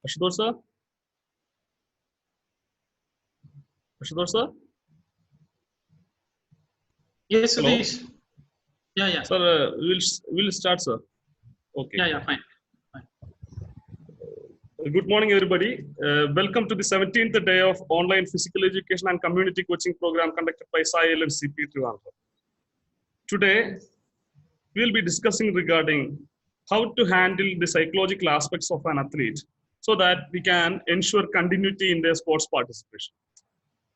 Ashutosh sir? Ashutosh sir? Yes, Hello? Sudesh. Yeah. Sir, we'll start, sir. Okay. Yeah, fine. Good morning, everybody. Welcome to the 17th day of online physical education and community coaching program conducted by SAI LNCP Trivandrum. Today, we'll be discussing regarding how to handle the psychological aspects of an athlete so that we can ensure continuity in their sports participation.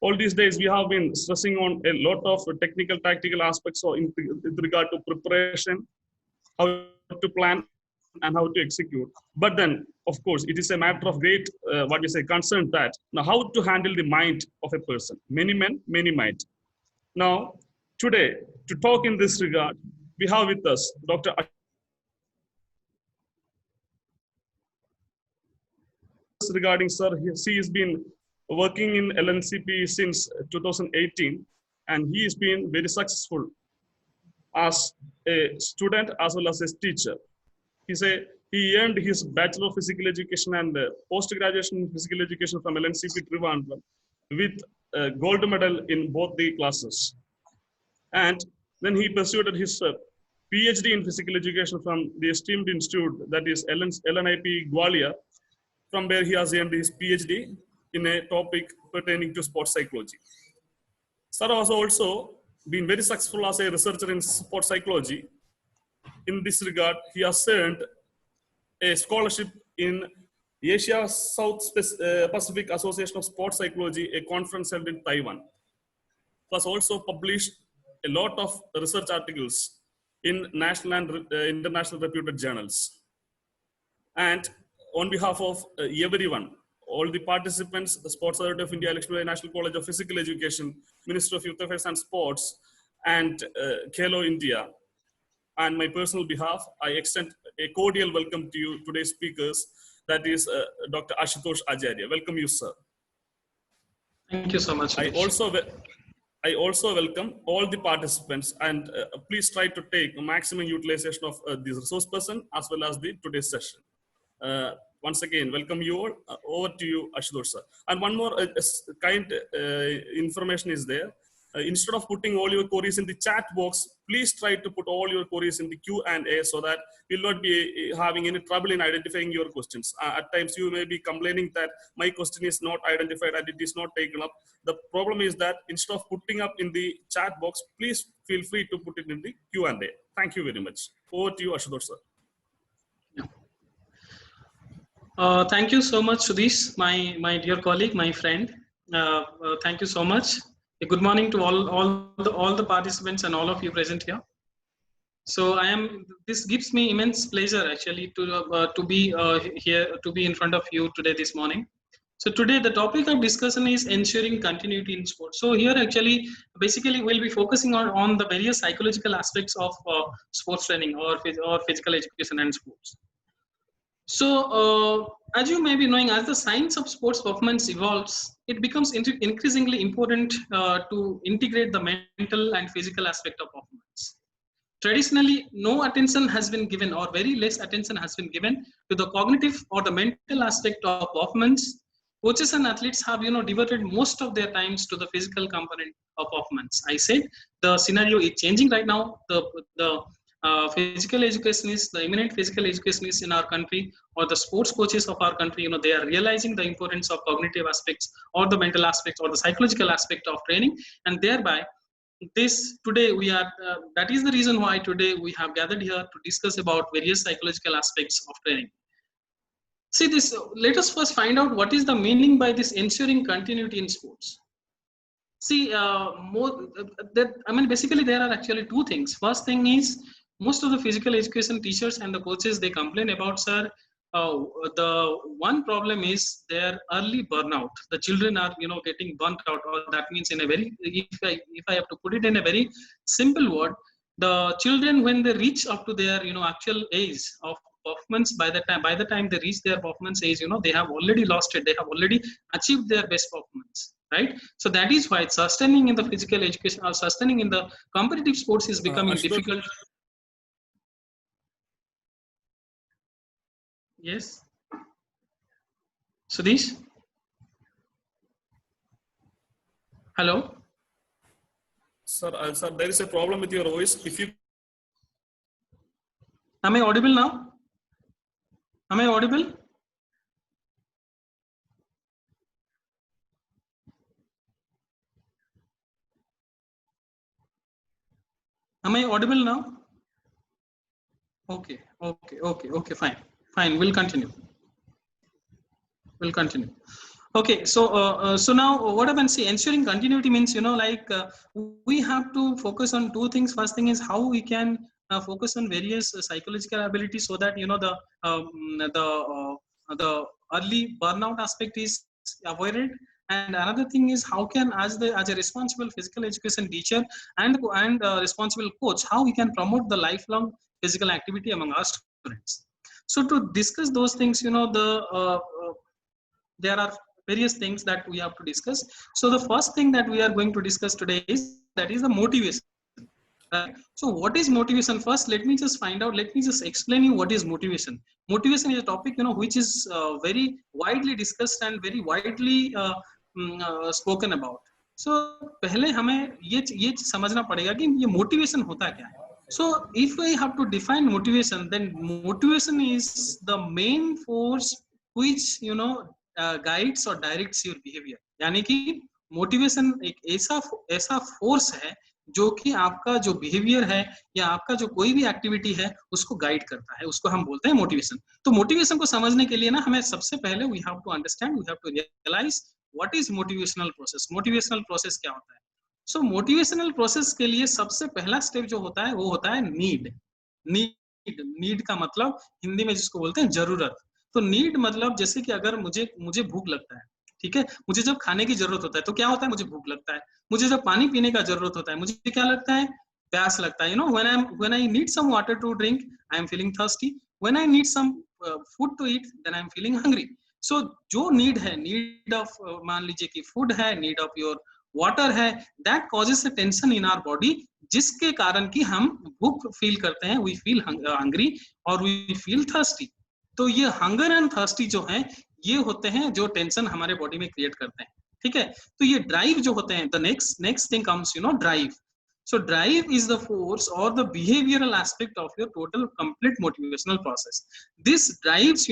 All these days, we have been stressing on a lot of technical, tactical aspects with regard to preparation, how to plan, and how to execute. But then, of course, it is a matter of great, concern that now how to handle the mind of a person. Many men, many might. Now, today, to talk in this regard, we have with us Dr. Regarding sir, he has been working in LNCP since 2018, and he has been very successful as a student as well as a teacher. He earned his Bachelor of Physical Education and post-graduation in Physical Education from LNCP Trivandrum with a gold medal in both the classes. And then he pursued his PhD in Physical Education from the esteemed institute, that is LNIP Gwalior, from where he has earned his PhD in a topic pertaining to sports psychology. Sir has also been very successful as a researcher in sports psychology. In this regard, he has earned a scholarship in Asia South Pacific Association of Sports Psychology, a conference held in Taiwan. He has also published a lot of research articles in national and international reputed journals. And on behalf of everyone, all the participants, the Sports Authority of India, Lakshmi National College of Physical Education, Ministry of Youth Affairs and Sports, and Khelo India, and my personal behalf, I extend a cordial welcome to you, today's speakers, that is Dr. Ashutosh Acharya. Welcome you, sir. Thank you so much. I also welcome all the participants, and please try to take maximum utilization of this resource person as well as the today's session. Once again, welcome you all. Over to you, Ashutosh sir. And one more kind information is there. Instead of putting all your queries in the chat box, please try to put all your queries in the Q&A so that we'll not be having any trouble in identifying your questions. At times you may be complaining that my question is not identified and it is not taken up. The problem is that instead of putting up in the chat box, please feel free to put it in the Q&A. Thank you very much. Over to you, Ashutosh sir. Thank you so much, Sudesh, my dear colleague, my friend. Thank you so much. Good morning to all the participants and all of you present here. So this gives me immense pleasure actually to be here, to be in front of you today this morning. So today the topic of discussion is ensuring continuity in sports. So here actually basically we'll be focusing on the various psychological aspects of sports training or physical education and sports. So, as you may be knowing, as the science of sports performance evolves, it becomes increasingly important to integrate the mental and physical aspect of performance. Traditionally, no attention has been given, or very less attention has been given to the cognitive or the mental aspect of performance. Coaches and athletes have, devoted most of their times to the physical component of performance. I said the scenario is changing right now. The physical educationists, the eminent physical educationists in our country, or the sports coaches of our country, they are realizing the importance of cognitive aspects or the mental aspects or the psychological aspect of training, and thereby today we are that is the reason why today we have gathered here to discuss about various psychological aspects of training. See this, let us first find out what is the meaning by this ensuring continuity in sports. See, basically there are actually two things. First thing is, most of the physical education teachers and the coaches, they complain about, sir, the one problem is their early burnout. The children are, getting burnt out, or that means in a very, if I have to put it in a very simple word, the children, when they reach up to their, actual age of performance, by the time they reach their performance age, they have already lost it. They have already achieved their best performance. Right, so that is why sustaining in the physical education or sustaining in the competitive sports is becoming difficult. Yes. Sudesh? Hello? Sir, there is a problem with your voice. If you Am I audible now? Am I audible? Am I audible now? Okay, fine. We'll continue. Okay, so now what I can say, ensuring continuity means, we have to focus on two things. First thing is how we can focus on various psychological abilities, so that the early burnout aspect is avoided. And another thing is how can, as a responsible physical education teacher and responsible coach, how we can promote the lifelong physical activity among our students. So to discuss those things, there are various things that we have to discuss. So the first thing that we are going to discuss today is the motivation. Right? So what is motivation? First, let me just explain you what is motivation. Motivation is a topic, which is very widely discussed and very widely spoken about. So पहले हमें ये समझना पड़ेगा कि ये motivation होता क्या है. So if we have to define motivation, then motivation is the main force which guides or directs your behavior. यानी कि मोटिवेशन एक ऐसा फोर्स है जो कि आपका जो बिहेवियर है या आपका जो कोई भी एक्टिविटी है उसको गाइड करता है, उसको हम बोलते हैं मोटिवेशन. तो मोटिवेशन को समझने के लिए ना हमें सबसे पहले we have to understand, we have to realise what is motivational process. Motivational process क्या होता है? सो मोटिवेशनल प्रोसेस के लिए सबसे पहला स्टेप जो होता है वो होता है नीड. नीड का मतलब हिंदी में जिसको बोलते हैं जरूरत. तो नीड मतलब जैसे कि अगर मुझे भूख लगता है, ठीक है, मुझे जब खाने की जरूरत होता है तो क्या होता है, मुझे भूख लगता है. मुझे जब पानी पीने का जरूरत होता है, मुझे क्या लगता है, प्यास लगता है. when I need some water to drink, I am feeling thirsty. when I need some food to eat, then I am feeling hungry. so जो नीड है, नीड ऑफ मान लीजिए कि फूड है, नीड ऑफ योर वाटर है, that causes a tension in our body, जिसके कारण कि हम भूख फील करते हैं, वी फील हंग्री और वी फील थर्स्टी. तो ये हंगर एंड थर्स्टी जो है ये होते हैं जो टेंशन हमारे बॉडी में क्रिएट करते हैं. ठीक है, तो ये ड्राइव जो होते हैं, the next thing comes drive. So drive is the force or the behavioural aspect of your total complete motivational process. This drives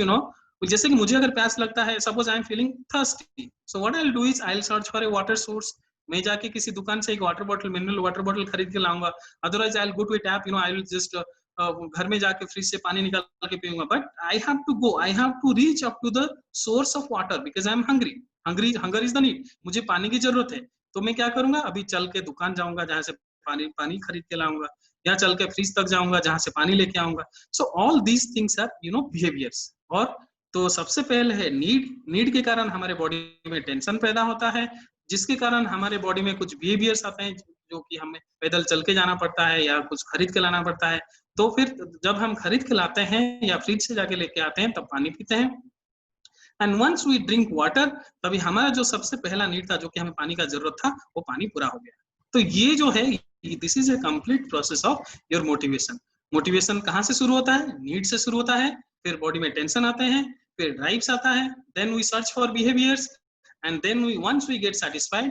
जैसे कि मुझे अगर प्यास लगता है, suppose I am feeling thirsty, so what I will do is I will search for a water source. मैं जाके किसी दुकान से एक water bottle, mineral water bottle खरीद के लाऊंगा. Otherwise I will go to A tap, I will just घर में जाके फ्रिज से पानी निकाल के पीऊंगा. But I have to reach up to the source of water because I am hungry. Hunger is the need. मुझे पानी की जरूरत है, तो मैं क्या करूंगा, अभी चल के दुकान जाऊंगा जहां से पानी खरीद के लाऊंगा, या चल के फ्रिज तक जाऊंगा जहां से पानी लेके आऊंगा. So all these things are behaviours. और तो सबसे पहले है नीड के कारण हमारे बॉडी में टेंशन पैदा होता है, जिसके कारण हमारे बॉडी में कुछ बिहेवियर्स आते हैं, जो कि हमें पैदल चल के जाना पड़ता है या कुछ खरीद के लाना पड़ता है. तो फिर जब हम खरीद के लाते हैं या फ्रिज से जाके लेके आते हैं तब पानी पीते हैं. And once we drink water, तभी हमारा जो सबसे पहला नीड था, जो कि हमें पानी का जरूरत था, वो पानी पूरा हो गया. तो ये जो है, this is a complete process of your motivation. Motivation कहाँ से शुरू होता है? नीड से शुरू होता है, फिर बॉडी में टेंशन आते हैं, फिर ड्राइव्स आता है, then we search for behaviours, and then once we get satisfied,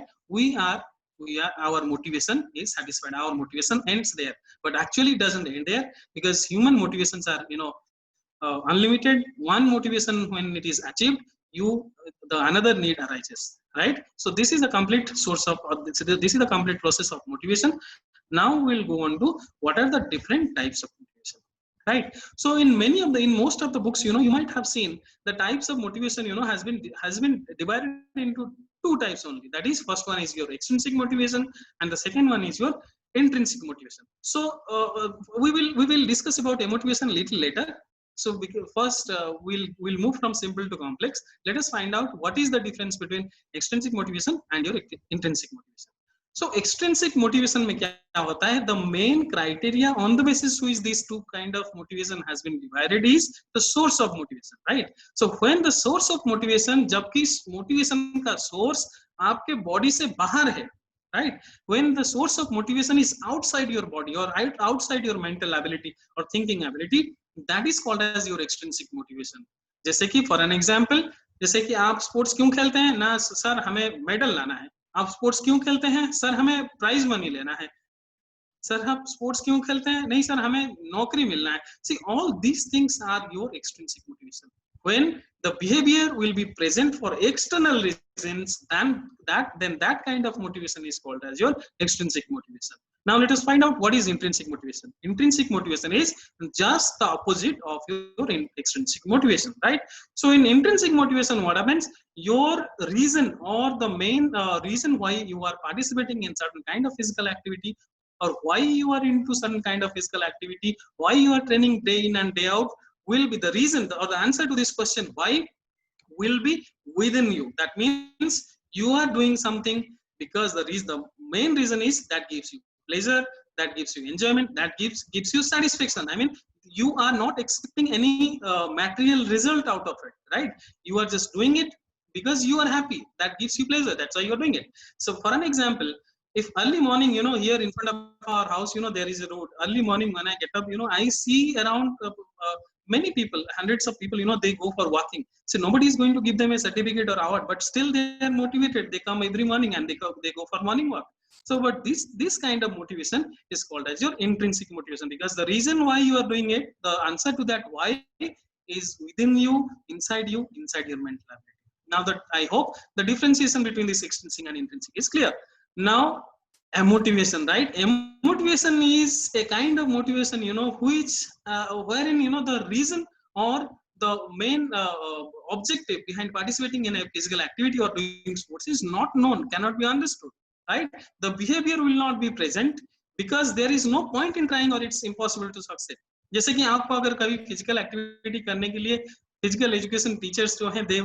our motivation is satisfied, our motivation ends there. But actually it doesn't end there, because human motivations are unlimited. One motivation, when it is achieved, the another need arises, right? So this is the complete source of this is the complete process of motivation. Now we'll go on to what are the different types of motivation, right? So in most of the books, you might have seen the types of motivation has been divided into two types only. That is, first one is your extrinsic motivation, and the second one is your intrinsic motivation. So we will discuss about motivation a little later. So first we'll move from simple to complex. Let us find out what is the difference between extrinsic motivation and your intrinsic motivation. So extrinsic motivation में क्या होता है? The main criteria on the basis which these two kind of motivation has been divided is the source of motivation, right? So when the source of motivation, जबकि motivation का source आपके body से बाहर है, right? When the source of motivation is outside your body or outside your mental ability or thinking ability, that is called as your extrinsic motivation. जैसे कि for an example, जैसे कि आप स्पोर्ट्स क्यों खेलते हैं ना सर, हमें मेडल लाना है। आप स्पोर्ट्स क्यों खेलते हैं सर, हमें प्राइज मनी लेना है। सर आप स्पोर्ट्स क्यों खेलते हैं, नहीं सर हमें नौकरी मिलना है। See all these things are your extrinsic motivation. When the behavior will be present for external reasons, then that kind of motivation is called as your extrinsic motivation. Now let us find out what is intrinsic motivation. Intrinsic motivation is just the opposite of your extrinsic motivation, right? So in intrinsic motivation, what happens? Your reason or the main reason why you are participating in certain kind of physical activity, or why you are into certain kind of physical activity, why you are training day in and day out, will be the reason or the answer to this question why will be within you. That means you are doing something because the main reason is that gives you pleasure, that gives you enjoyment, that gives you satisfaction. I mean, you are not expecting any material result out of it, right? You are just doing it because you are happy, that gives you pleasure, that's why you are doing it. So for an example, if early morning, here in front of our house, there is a road. Early morning when I get up, I see around many people, hundreds of people, they go for walking. So nobody is going to give them a certificate or award, but still they are motivated. They come every morning and they go for morning walk. So but this kind of motivation is called as your intrinsic motivation, because the reason why you are doing it, the answer to that why is within you, inside your mental ability. Now that I hope the differentiation between this extrinsic and intrinsic is clear. Now motivation, right? Motivation is a kind of motivation, which wherein the reason or the main objective behind participating in a physical activity or doing sports is not known, cannot be understood, right? The behavior will not be present because there is no point in trying, or it's impossible to succeed. जैसे कि आपको अगर कभी physical activity करने के लिए physical education teachers जो हैं, they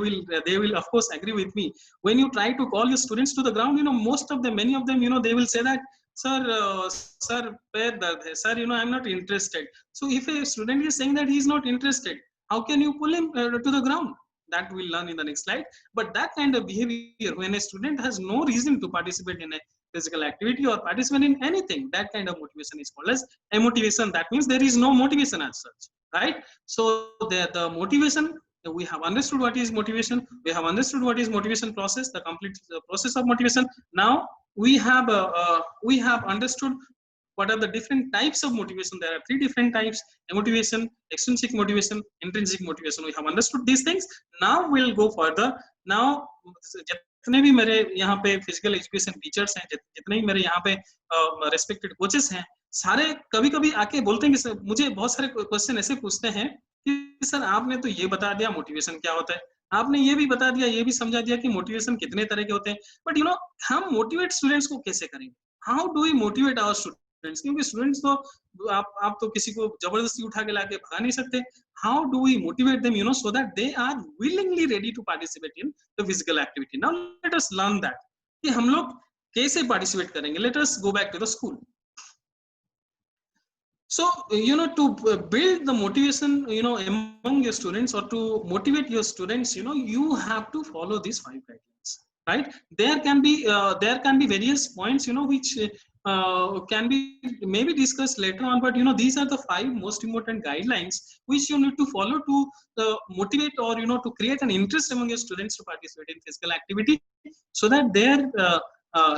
will of course agree with me. When you try to call your students to the ground, most of them, many of them, they will say that sir पैर दर्द है, sir I'm not interested. So if a student is saying that he is not interested, how can you pull him to the ground? That we'll learn in the next slide. But that kind of behavior, when a student has no reason to participate in a physical activity or participate in anything, that kind of motivation is called as a motivation. That means there is no motivation as such, right? So the motivation, we have understood what is motivation, we have understood what is motivation process, the complete process of motivation. Now we have understood what are the different types of motivation. There are 3 different types: motivation, extrinsic motivation, intrinsic motivation. We have understood these things. Now we'll go further. Now जितने भी मेरे यहाँ पे physical education teachers हैं, जितने भी मेरे यहाँ पे रेस्पेक्टेड कोचेस हैं, सारे कभी कभी आके बोलते हैं कि मुझे बहुत सारे क्वेश्चन ऐसे पूछते हैं कि सर आपने तो ये बता दिया मोटिवेशन क्या होता है, आपने ये भी बता दिया, ये भी समझा दिया कि मोटिवेशन कितने तरह के होते हैं, बट हम मोटिवेट स्टूडेंट्स को कैसे करेंगे? How do we motivate our students? क्योंकि स्टूडेंट्स तो आप तो किसी को जबरदस्ती उठा के लाके भगा नहीं सकते. How do we motivate them, so that they are willingly ready to participate in the physical activity? Now let us learn that कि हम लोग कैसे participate करेंगे. Let us go back to the school. So to build the motivation among your students, or to motivate your students, you have to follow these 5 guidelines, right? There can be various points which can be maybe discussed later on, but these are the 5 most important guidelines which you need to follow to motivate, or to create an interest among your students to participate in physical activity, so that their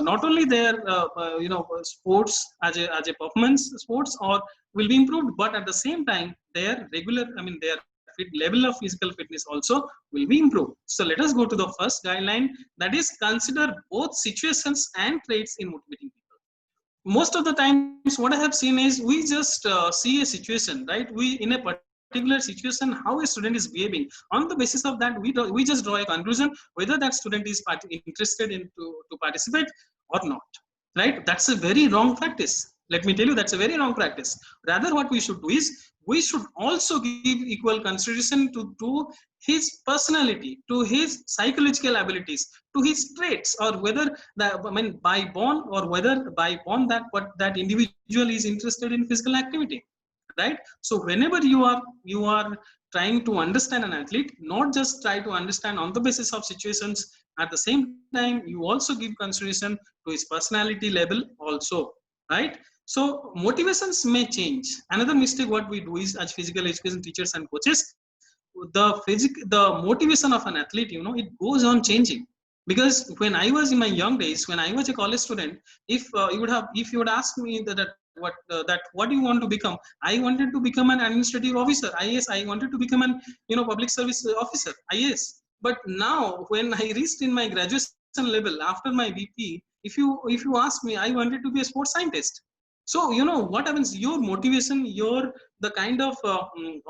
not only their sports as a performance sports or will be improved, but at the same time their their level of physical fitness also will be improved. So let us go to the first guideline, that is consider both situations and traits in motivating people. Most of the times what I have seen is we just see a situation, right? We in a particular situation, how a student is behaving, on the basis of that we just draw a conclusion whether that student is interested in to participate or not, right? That's a very wrong practice. Let me tell you, that's a very wrong practice. Rather what we should do is we should also give equal consideration to his personality, to his psychological abilities, to his traits, or whether by born or whether by born that individual is interested in physical activity, right? So whenever you are trying to understand an athlete, not just try to understand on the basis of situations, at the same time you also give consideration to his personality level also, right? So motivations may change. Another mistake what we do is, as physical education teachers and coaches, the motivation of an athlete, you know, it goes on changing. Because when I was in my young days, when I was a college student, if you would ask me that what do you want to become, I wanted to become an administrative officer, IAS. I wanted to become an, you know, public service officer, IAS. But now when I reached in my graduation level after my BP, if you ask me, I wanted to be a sports scientist. So you know what happens, your motivation, your the kind of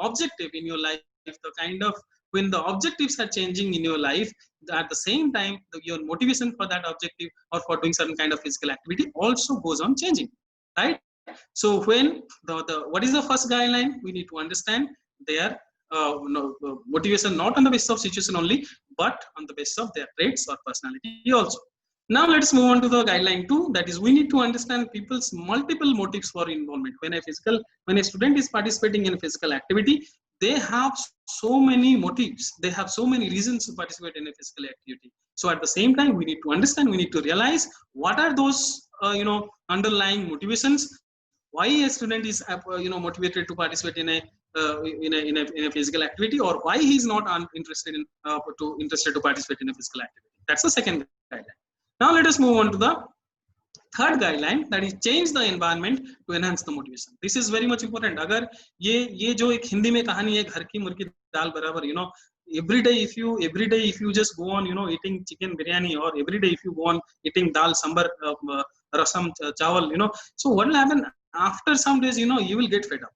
objective in your life, the kind of, when the objectives are changing in your life, at the same time your motivation for that objective or for doing certain kind of physical activity also goes on changing, right? So when the what is the first guideline, we need to understand their motivation not on the basis of situation only, but on the basis of their traits or personality also. Now let's move on to the guideline 2, that is we need to understand people's multiple motives for involvement. When a student is participating in physical activity, they have so many motives, they have so many reasons to participate in a physical activity. So at the same time, we need to understand, we need to realize what are those underlying motivations, why a student is motivated to participate in a physical activity, or why he is not interested to participate in a physical activity. That's the second guideline. Now let us move on to the third guideline, that is change the environment to enhance the motivation. This is very much important. अगर ये जो एक हिंदी में कहानी है घर की मुर्गी दाल बराबर, you know, every day if you just go on, you know, eating chicken biryani, or every day if you go on eating dal sambar rasam chawal, you know, so what will happen after some days, you know, you will get fed up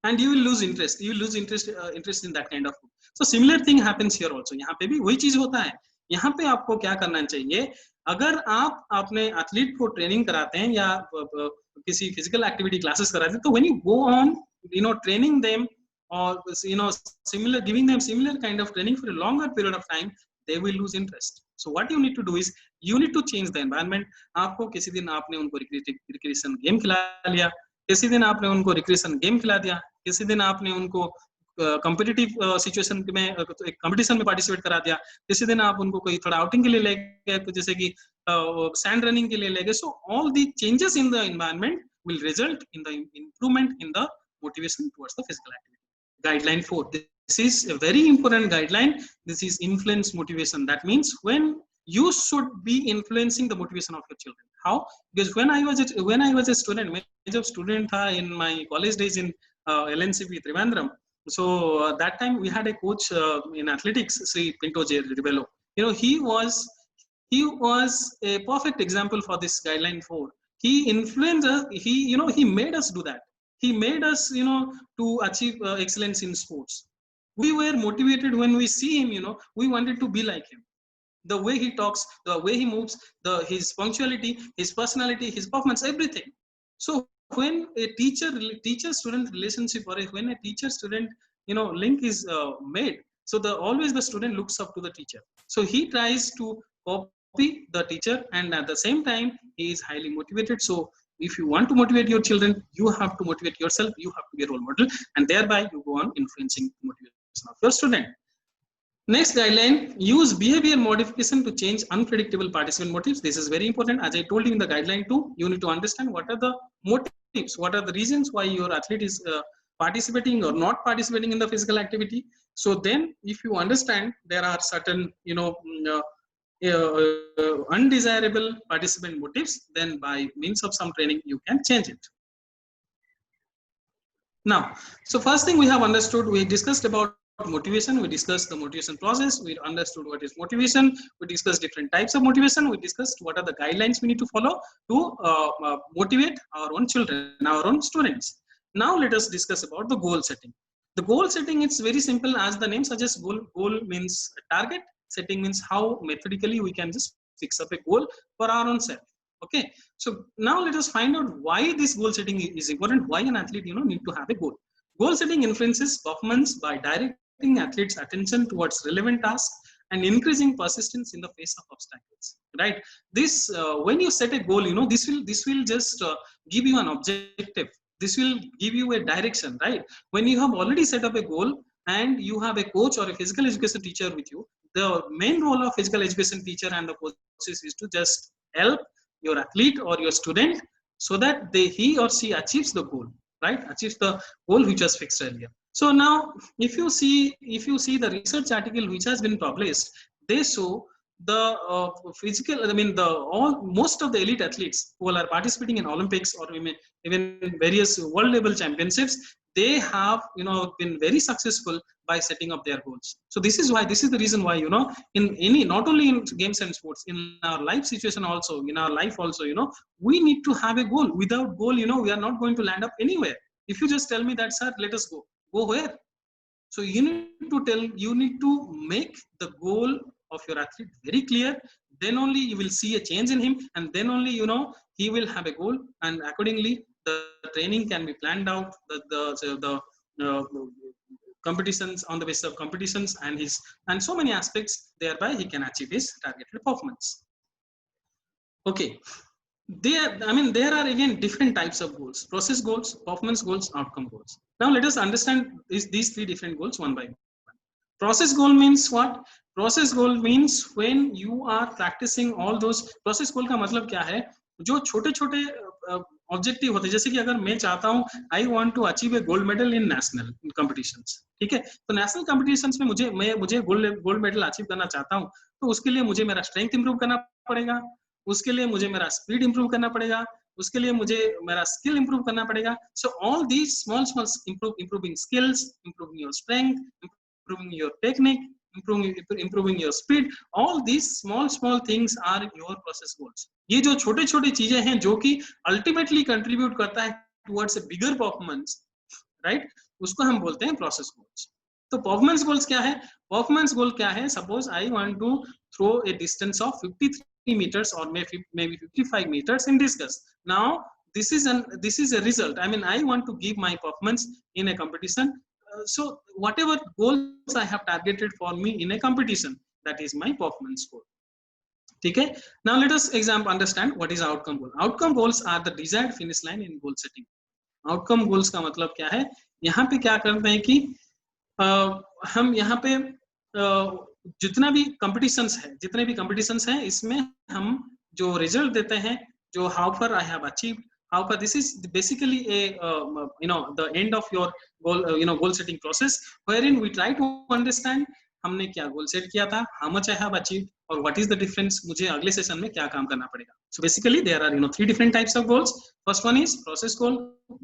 and you will lose interest, interest in that kind of food. So similar thing happens here also. यहाँ पे भी वही चीज होता है. यहाँ पे आपको क्या करना चाहिए, अगर आप अपने एथलीट को ट्रेनिंग कराते हैं या किसी फिजिकल एक्टिविटी क्लासेस कराते हैं, तो when you go on, you know, training them, or you know, giving them similar kind of training for a longer period of time, they will lose interest. So what you need to do is you need to change the environment. आपको किसी दिन आपने उनको recreation game खिला लिया, किसी दिन आपने उनको रिक्रिएशन गेम खिला दिया, किसी दिन आपने उनको कॉम्पिटिटिव सिचुएशन में एक कंपटीशन में पार्टिसिपेट करा दिया, किसी दिन आप उनको कोई थोड़ा आउटिंग के लिए ले गए, जैसे कि सैंड रनिंग के लिए ले गए. So all the changes in the environment will result in the improvement in the motivation towards the physical activity. Guideline 4, this is a very important guideline. This is influence motivation. That means when you should be influencing the motivation of your children. How? Because when I was a student, मैं जब student था in my college days in LNCP Trivandrum, so that time we had a coach in athletics, Sri Pinto J. Ribello. You know, he was a perfect example for this guideline 4. He influenced us. He made us do that. He made us, you know, to achieve excellence in sports. We were motivated when we see him. You know, we wanted to be like him. The way he talks, the way he moves, his punctuality, his personality, his performance, everything. So when a teacher-student relationship, or when a teacher-student, you know, link is made, so always the student looks up to the teacher. So he tries to copy the teacher, and at the same time he is highly motivated. So if you want to motivate your children, you have to motivate yourself, you have to be a role model, and thereby you go on influencing the motivation of your student. Next guideline, use behavior modification to change unpredictable participant motives. This is very important. As I told you in the guideline 2, you need to understand what are the motives, what are the reasons why your athlete is participating or not participating in the physical activity. So then if you understand there are certain, you know, undesirable participant motives, then by means of some training you can change it. Now, so first thing we have understood, we discussed about motivation, we discussed the motivation process, we understood what is motivation, we discussed different types of motivation, we discussed what are the guidelines we need to follow to motivate our own children, our own students. Now let us discuss about the goal setting. The goal setting, it's very simple. As the name suggests, goal means target, setting means how methodically we can just fix up a goal for our own self. Okay, so now let us find out why this goal setting is important, why an athlete, you know, need to have a goal. Goal setting influences performance by directing athletes' attention towards relevant tasks and increasing persistence in the face of obstacles. Right? This when you set a goal, you know, this will just give you an objective. This will give you a direction, right? When you have already set up a goal and you have a coach or a physical education teacher with you, the main role of physical education teacher and the coaches is to just help your athlete or your student so that he or she achieves the goal, right? Achieves the goal which was fixed earlier. So now, if you see the research article which has been published, they show the physical. I mean, the all most of the elite athletes who are participating in Olympics or even various world level championships, they have been very successful by setting up their goals. So this is the reason why in any, not only in games and sports, in our life situation also, in our life also, we need to have a goal. Without goal, we are not going to land up anywhere. If you just tell me that, sir, let us go where? So you need to make the goal of your athlete very clear. Then only you will see a change in him, and then only he will have a goal, and accordingly the training can be planned out. The competitions, on the basis of competitions and so many aspects, thereby he can achieve his targeted performance. Okay. There are again different types of goals: process goals, performance goals, outcome goals. Now let us understand these three different goals one by one. Process goal means what? Process goal means when you are practicing all those. Process goal का मतलब क्या है? जो छोटे छोटे objective होते हैं, जैसे कि अगर मैं चाहता हूँ I want to achieve a gold medal in national competitions, ठीक है, तो नेशनल कॉम्पिटिशंस में मुझे गोल्ड मेडल अचीव करना चाहता हूँ, तो उसके लिए मुझे मेरा स्ट्रेंथ इंप्रूव करना पड़ेगा, उसके लिए मुझे मेरा स्पीड इंप्रूव करना पड़ेगा, उसके लिए मुझे मेरा स्किल इंप्रूव करना पड़ेगा. सो all these small improving skills, improving your strength, improving your technique, improving your speed, all these small things are your process goals. ये जो छोटे छोटे चीजें हैं जो कि ultimately contribute करता है towards a bigger performance, right, उसको हम बोलते हैं process goals. तो performance goals क्या है? Performance goal क्या है? Suppose I want to throw a distance of 53 meters or maybe 55 meters in discus. Now this is a result. I mean, I want to give my performance in a competition. So whatever goals I have targeted for me in a competition, that is my performance goal. Okay. Now let us understand what is outcome goal. Outcome goals are the desired finish line in goal setting. Outcome goals का मतलब क्या है? यहाँ पे क्या करते हैं कि हम यहाँ पे जितने भी competitions हैं, इसमें हम जो result देते हैं, जो how far I have achieved, how far, this is basically a the end of your goal goal setting process, wherein we try to understand हमने क्या गोल सेट किया था, how much I have achieved, और what is the difference, मुझे अगले session में क्या काम करना पड़ेगा. So basically there are three different types of goals. First one is process goal,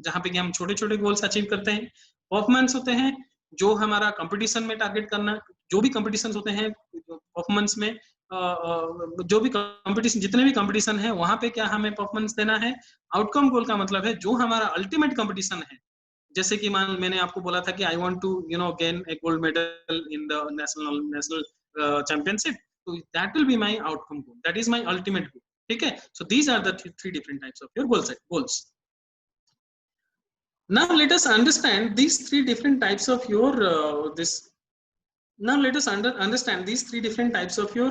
जहाँ पे कि हम छोटे छोटे गोल्स अचीव करते हैं. परफॉर्मेंस होते हैं जो हमारा कंपटीशन में टारगेट करना, जो भी कंपटीशन होते हैं परफॉर्मेंस में, जो भी कंपटीशन, जितने भी कंपटीशन है वहां पे क्या हमें परफॉर्मेंस देना है. आउटकम गोल का मतलब है जो हमारा अल्टीमेट कंपटीशन है, जैसे कि मैंने आपको बोला था कि I want to gain a gold medal in the national championship, तो that will be my outcome goal, that is my ultimate goal. ठीक है. So these are the three different types of your goals. Now let us understand these three different types of your Now let us understand these three different types of your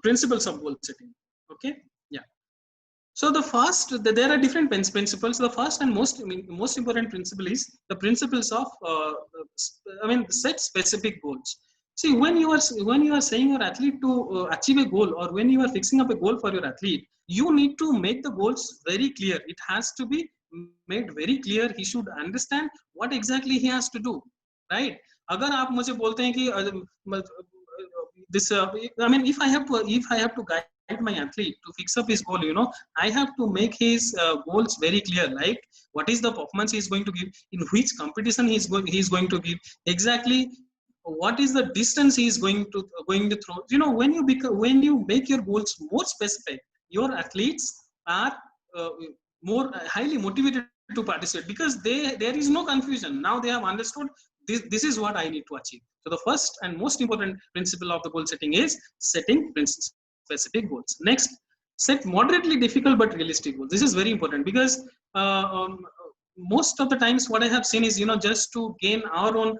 principles of goal setting. Okay. Yeah. So the first, there are different principles. The first and most important principle is the principles of set specific goals. See, when you are saying your athlete to achieve a goal, or when you are fixing up a goal for your athlete, you need to make the goals very clear. It has to be made very clear. He should understand what exactly he has to do, right? अगर आप मुझे बोलते हैं कि this I mean, if I have to guide my athlete to fix up his goal, I have to make his goals very clear, like what is the performance he is going to give, in which competition he is going to give, exactly what is the distance he is going to throw. When you make your goals more specific, your athletes are more highly motivated to participate, because there is no confusion. Now they have understood this is what I need to achieve. So the first and most important principle of the goal setting is setting specific goals. Next, set moderately difficult but realistic goals. This is very important, because most of the times what I have seen is just to gain our own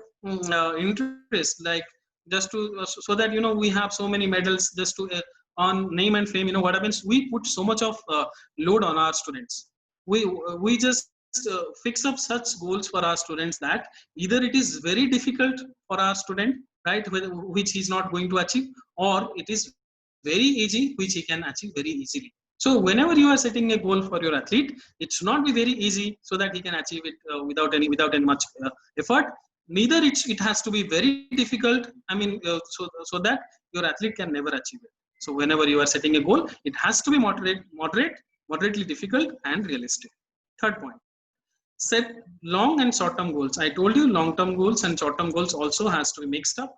interest, like just to so that we have so many medals, just to on name and fame. What happens, we put so much of load on our students. We just fix up such goals for our students that either it is very difficult for our student, right, which he is not going to achieve, or it is very easy, which he can achieve very easily. So whenever you are setting a goal for your athlete, it should not be very easy so that he can achieve it without any much effort. Neither it has to be very difficult. I mean, so that your athlete can never achieve it. So whenever you are setting a goal, it has to be moderately difficult and realistic. Third point, set long and short term goals. I told you long term goals and short term goals also has to be mixed up.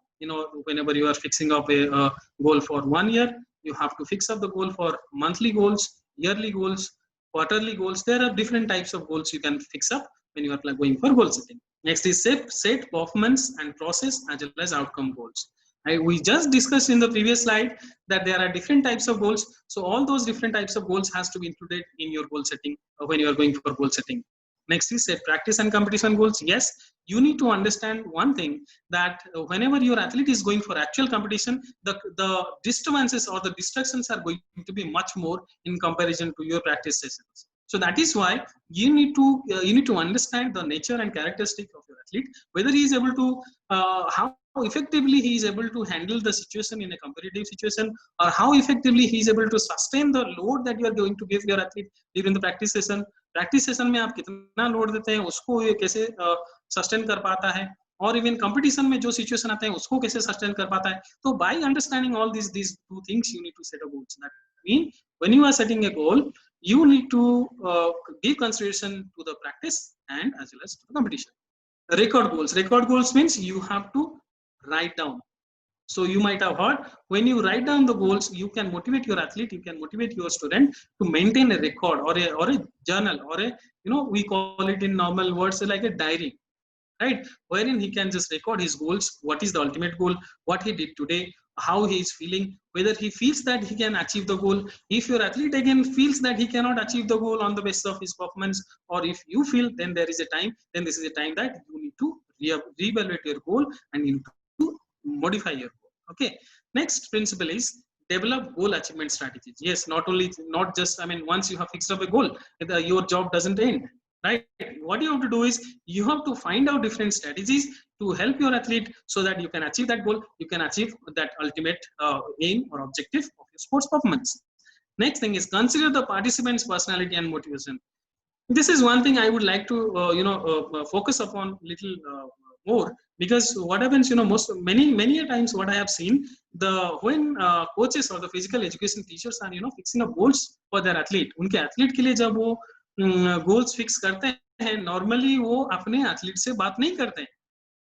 Whenever you are fixing up a goal for 1 year, you have to fix up the goal for monthly goals, yearly goals, quarterly goals. There are different types of goals you can fix up when you are going for goal setting. Next is set performance and process as well as outcome goals. We just discussed in the previous slide that there are different types of goals. So all those different types of goals has to be included in your goal setting when you are going for goal setting. Next is set practice and competition goals. Yes, you need to understand one thing, that whenever your athlete is going for actual competition, the disturbances or the distractions are going to be much more in comparison to your practice sessions. So that is why you need to understand the nature and characteristic of your athlete, whether he is able to how effectively he is able to handle the situation in a competitive situation, or how effectively he is able to sustain the load that you are going to give your athlete during the practice session. Practice session में आप कितना load देते हैं उसको ये कैसे sustain कर पाता है, और इवन कंपटीशन में जो सिचुएशन आते हैं उसको कैसे सस्टेन कर पाता है. तो by understanding all these two things you need to set a goals. That mean when you are setting a goal, you need to give consideration to the practice and as well as to the competition. Record goals means you have to write down. So you might have heard, when you write down the goals, you can motivate your athlete, you can motivate your student to maintain a record or a journal, or we call it in normal words like a diary, right? Wherein he can just record his goals, what is the ultimate goal, what he did today, how he is feeling, whether he feels that he can achieve the goal. If your athlete again feels that he cannot achieve the goal on the basis of his performance, or if you feel, then this is a time that you need to reevaluate your goal and you need to modify your goal. Okay, next principle is develop goal achievement strategies. Yes, not just, I mean, once you have fixed up a goal, your job doesn't end, right? What you have to do is you have to find out different strategies to help your athlete so that you can achieve that goal, you can achieve that ultimate aim or objective of your sports performance. Next thing is consider the participant's personality and motivation. This is one thing I would like to focus upon little more, because what happens, many a times what I have seen, when coaches or the physical education teachers are fixing up goals for their athlete, उनके athlete के लिए जब वो goals fix करते हैं, normally वो अपने athlete से बात नहीं करते हैं,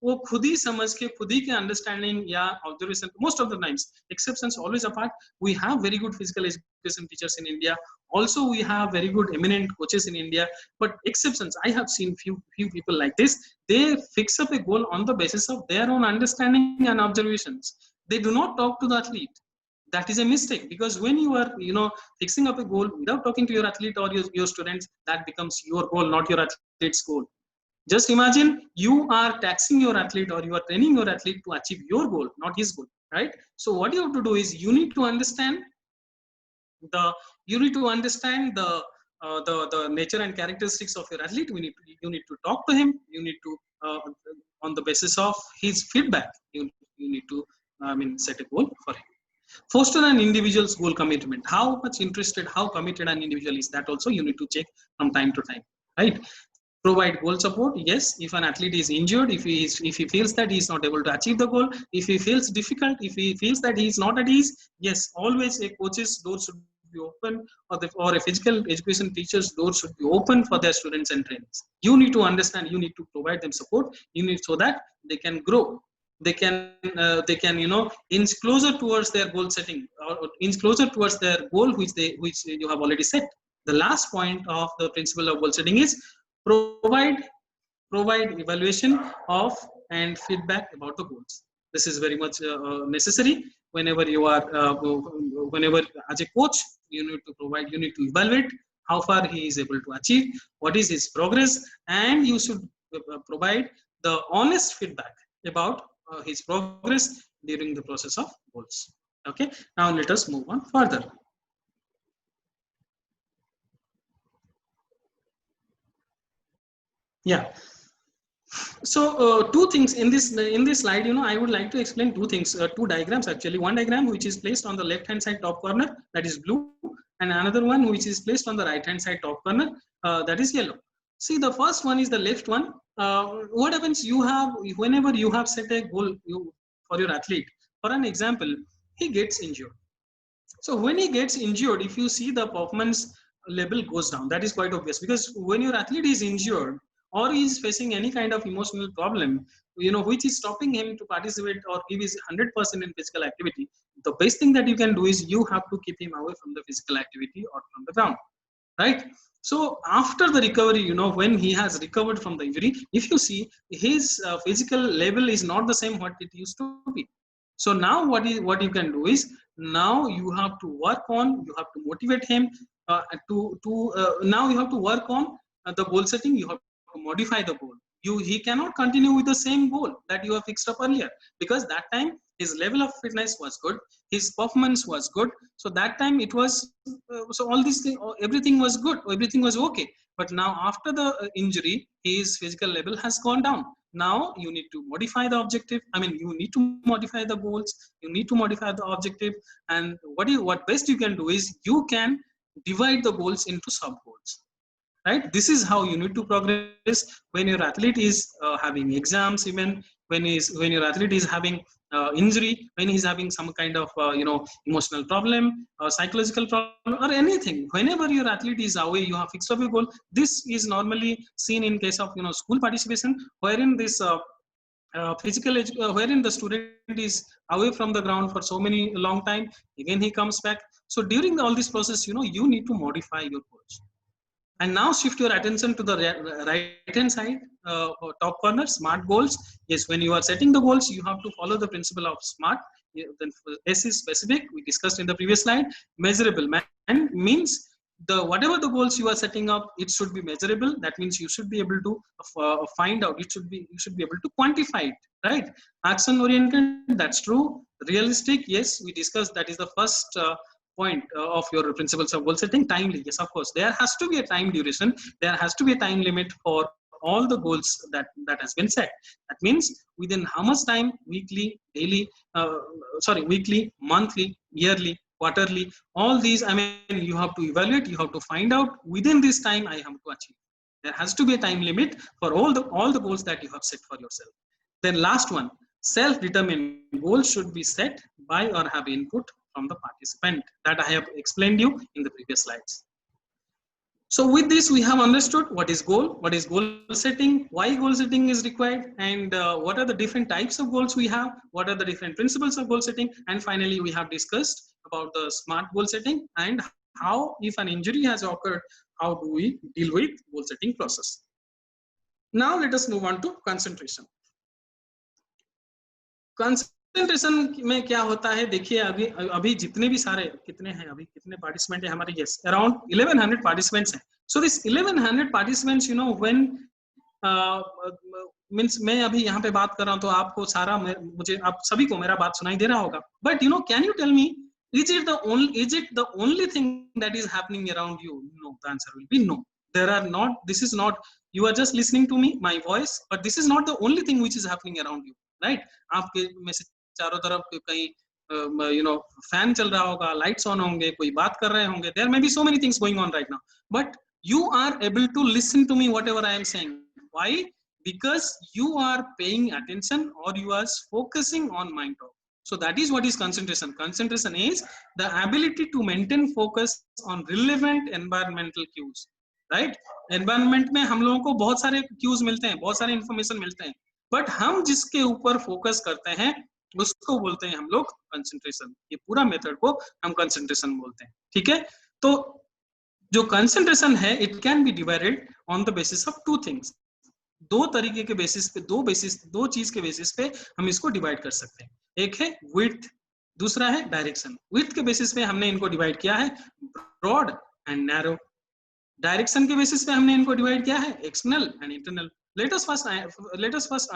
वो खुद ही समझ के खुद ही के अंडरस्टैंडिंग या observation. Most of the times, exceptions always apart, we have very good physical education teachers in India. Also we have very good eminent coaches in India, but exceptions, I have seen few people like this. They fix up a goal on the basis of their own understanding and observations. They do not talk to the athlete. That is a mistake, because when you are fixing up a goal without talking to your athlete or your students, that becomes your goal, not your athlete's goal. Just imagine you are taxing your athlete or you are training your athlete to achieve your goal, not his goal, right? So what you have to do is you need to understand the nature and characteristics of your athlete. You need to talk to him. You need to on the basis of his feedback, you need to set a goal for him. Foster an individual's goal commitment. How much interested, how committed an individual is, that also you need to check from time to time, right? Provide goal support. Yes, if an athlete is injured, if he feels that he is not able to achieve the goal, if he feels difficult, if he feels that he is not at ease, yes, always a coach's door should be open, or a physical education teacher's door should be open for their students and trainees. You need to understand, you need to provide them support, so that they can grow, they can inch closer towards their goal setting, or inch closer towards their goal which you have already set. The last point of the principle of goal setting is provide evaluation of and feedback about the goals. This is very much necessary whenever you are whenever as a coach you need to evaluate how far he is able to achieve, what is his progress, and you should provide the honest feedback about his progress during the process of goals. Okay, now let us move on further. Yeah. So two things in this slide, I would like to explain two things, two diagrams actually. One diagram which is placed on the left hand side top corner, that is blue, and another one which is placed on the right hand side top corner, that is yellow. See, the first one is the left one. What happens, you have, whenever you have set a goal for your athlete, for an example, he gets injured. So when he gets injured, if you see the performance level goes down, that is quite obvious, because when your athlete is injured or is facing any kind of emotional problem, which is stopping him to participate or give his 100% in physical activity, the best thing that you can do is you have to keep him away from the physical activity or from the ground, right? So after the recovery, when he has recovered from the injury, if you see his physical level is not the same what it used to be. So now what you can do is, now you have to work on, you have to motivate him now you have to work on the goal setting. You have to modify the goal. He cannot continue with the same goal that you have fixed up earlier, because that time his level of fitness was good, his performance was good. So that time it was so all these things, everything was good, everything was okay. But now after the injury, his physical level has gone down. Now you need to modify the objective. I mean, you need to modify the goals, you need to modify the objective. And what best you can do is, you can divide the goals into sub goals, right? This is how you need to progress when your athlete is having exams, even when your athlete is having injury, when he's having some kind of emotional problem, psychological problem, or anything. Whenever your athlete is away, you have fixed up a goal. This is normally seen in case of school participation, wherein this wherein the student is away from the ground for so many long time, again he comes back. So during all this process, you need to modify your goals. And now shift your attention to the right hand side, top corner, SMART goals. Yes, when you are setting the goals, you have to follow the principle of SMART. Then S is specific, we discussed in the previous slide. Measurable and means whatever the goals you are setting up, it should be measurable. That means you should be able to find out, you should be able to quantify it, right? Action oriented, that's true. Realistic, yes, we discussed, that is the first point of your principles of goal setting. Timely, yes, of course, there has to be a time duration, there has to be a time limit for all the goals that has been set. That means within how much time, weekly, daily, weekly, monthly, yearly, quarterly, all these, I mean, you have to evaluate, you have to find out within this time I have to achieve. There has to be a time limit for all the goals that you have set for yourself. Then last one, self-determined goals should be set by or have input from the participant, that I have explained you in the previous slides. So with this, we have understood what is goal setting, why goal setting is required, and what are the different types of goals we have, what are the different principles of goal setting, and finally we have discussed about the SMART goal setting and how, if an injury has occurred, how do we deal with goal setting process. Now let us move on to concentration. Concentration में क्या होता है, देखिए अभी जितने भी सारे कितने हैं, अभी कितने पार्टिसिपेंट है हमारे, यस अराउंड 1100 पार्टिसिपेंट्स हैं. So this 1100 participants, when means मैं अभी यहाँ पे बात कर रहा हूँ तो आपको सारा मुझे आप सभी को मेरा बात सुनाई दे रहा होगा, but can you tell me, is it the only thing that is happening around you? No, the answer will be no. There are not, this is not, you are just listening to me, my voice, but this is not the only thing which is happening around you, right? आपके में से चारों तरफ कहीं fan चल रहा होगा, lights on होंगे, कोई बात कर रहे होंगे, there may be so many things going on right now, but you are able to listen to me whatever I am saying. Why? Because you are paying attention or you are focusing on my talk. So that is what is concentration. Concentration is the ability to maintain focus on relevant environmental cues, right? Environment में हम लोगों को बहुत सारे cues मिलते हैं, बहुत सारे information मिलते हैं, बट हम जिसके ऊपर फोकस करते हैं उसको बोलते हैं हम लोग कंसंट्रेशन. ये पूरा मेथड को हम कंसंट्रेशन बोलते हैं, ठीक है? तो जो कंसंट्रेशन है, it can be divided on the basis of two things. दो तरीके के बेसिस पे, दो चीज के बेसिस पे हम इसको डिवाइड कर सकते हैं. एक है विड्थ, दूसरा है डायरेक्शन. विड्थ के बेसिस पे हमने इनको डिवाइड किया है ब्रॉड एंड नैरो. डायरेक्शन के बेसिस पे हमने इनको डिवाइड किया है external and internal. Let us first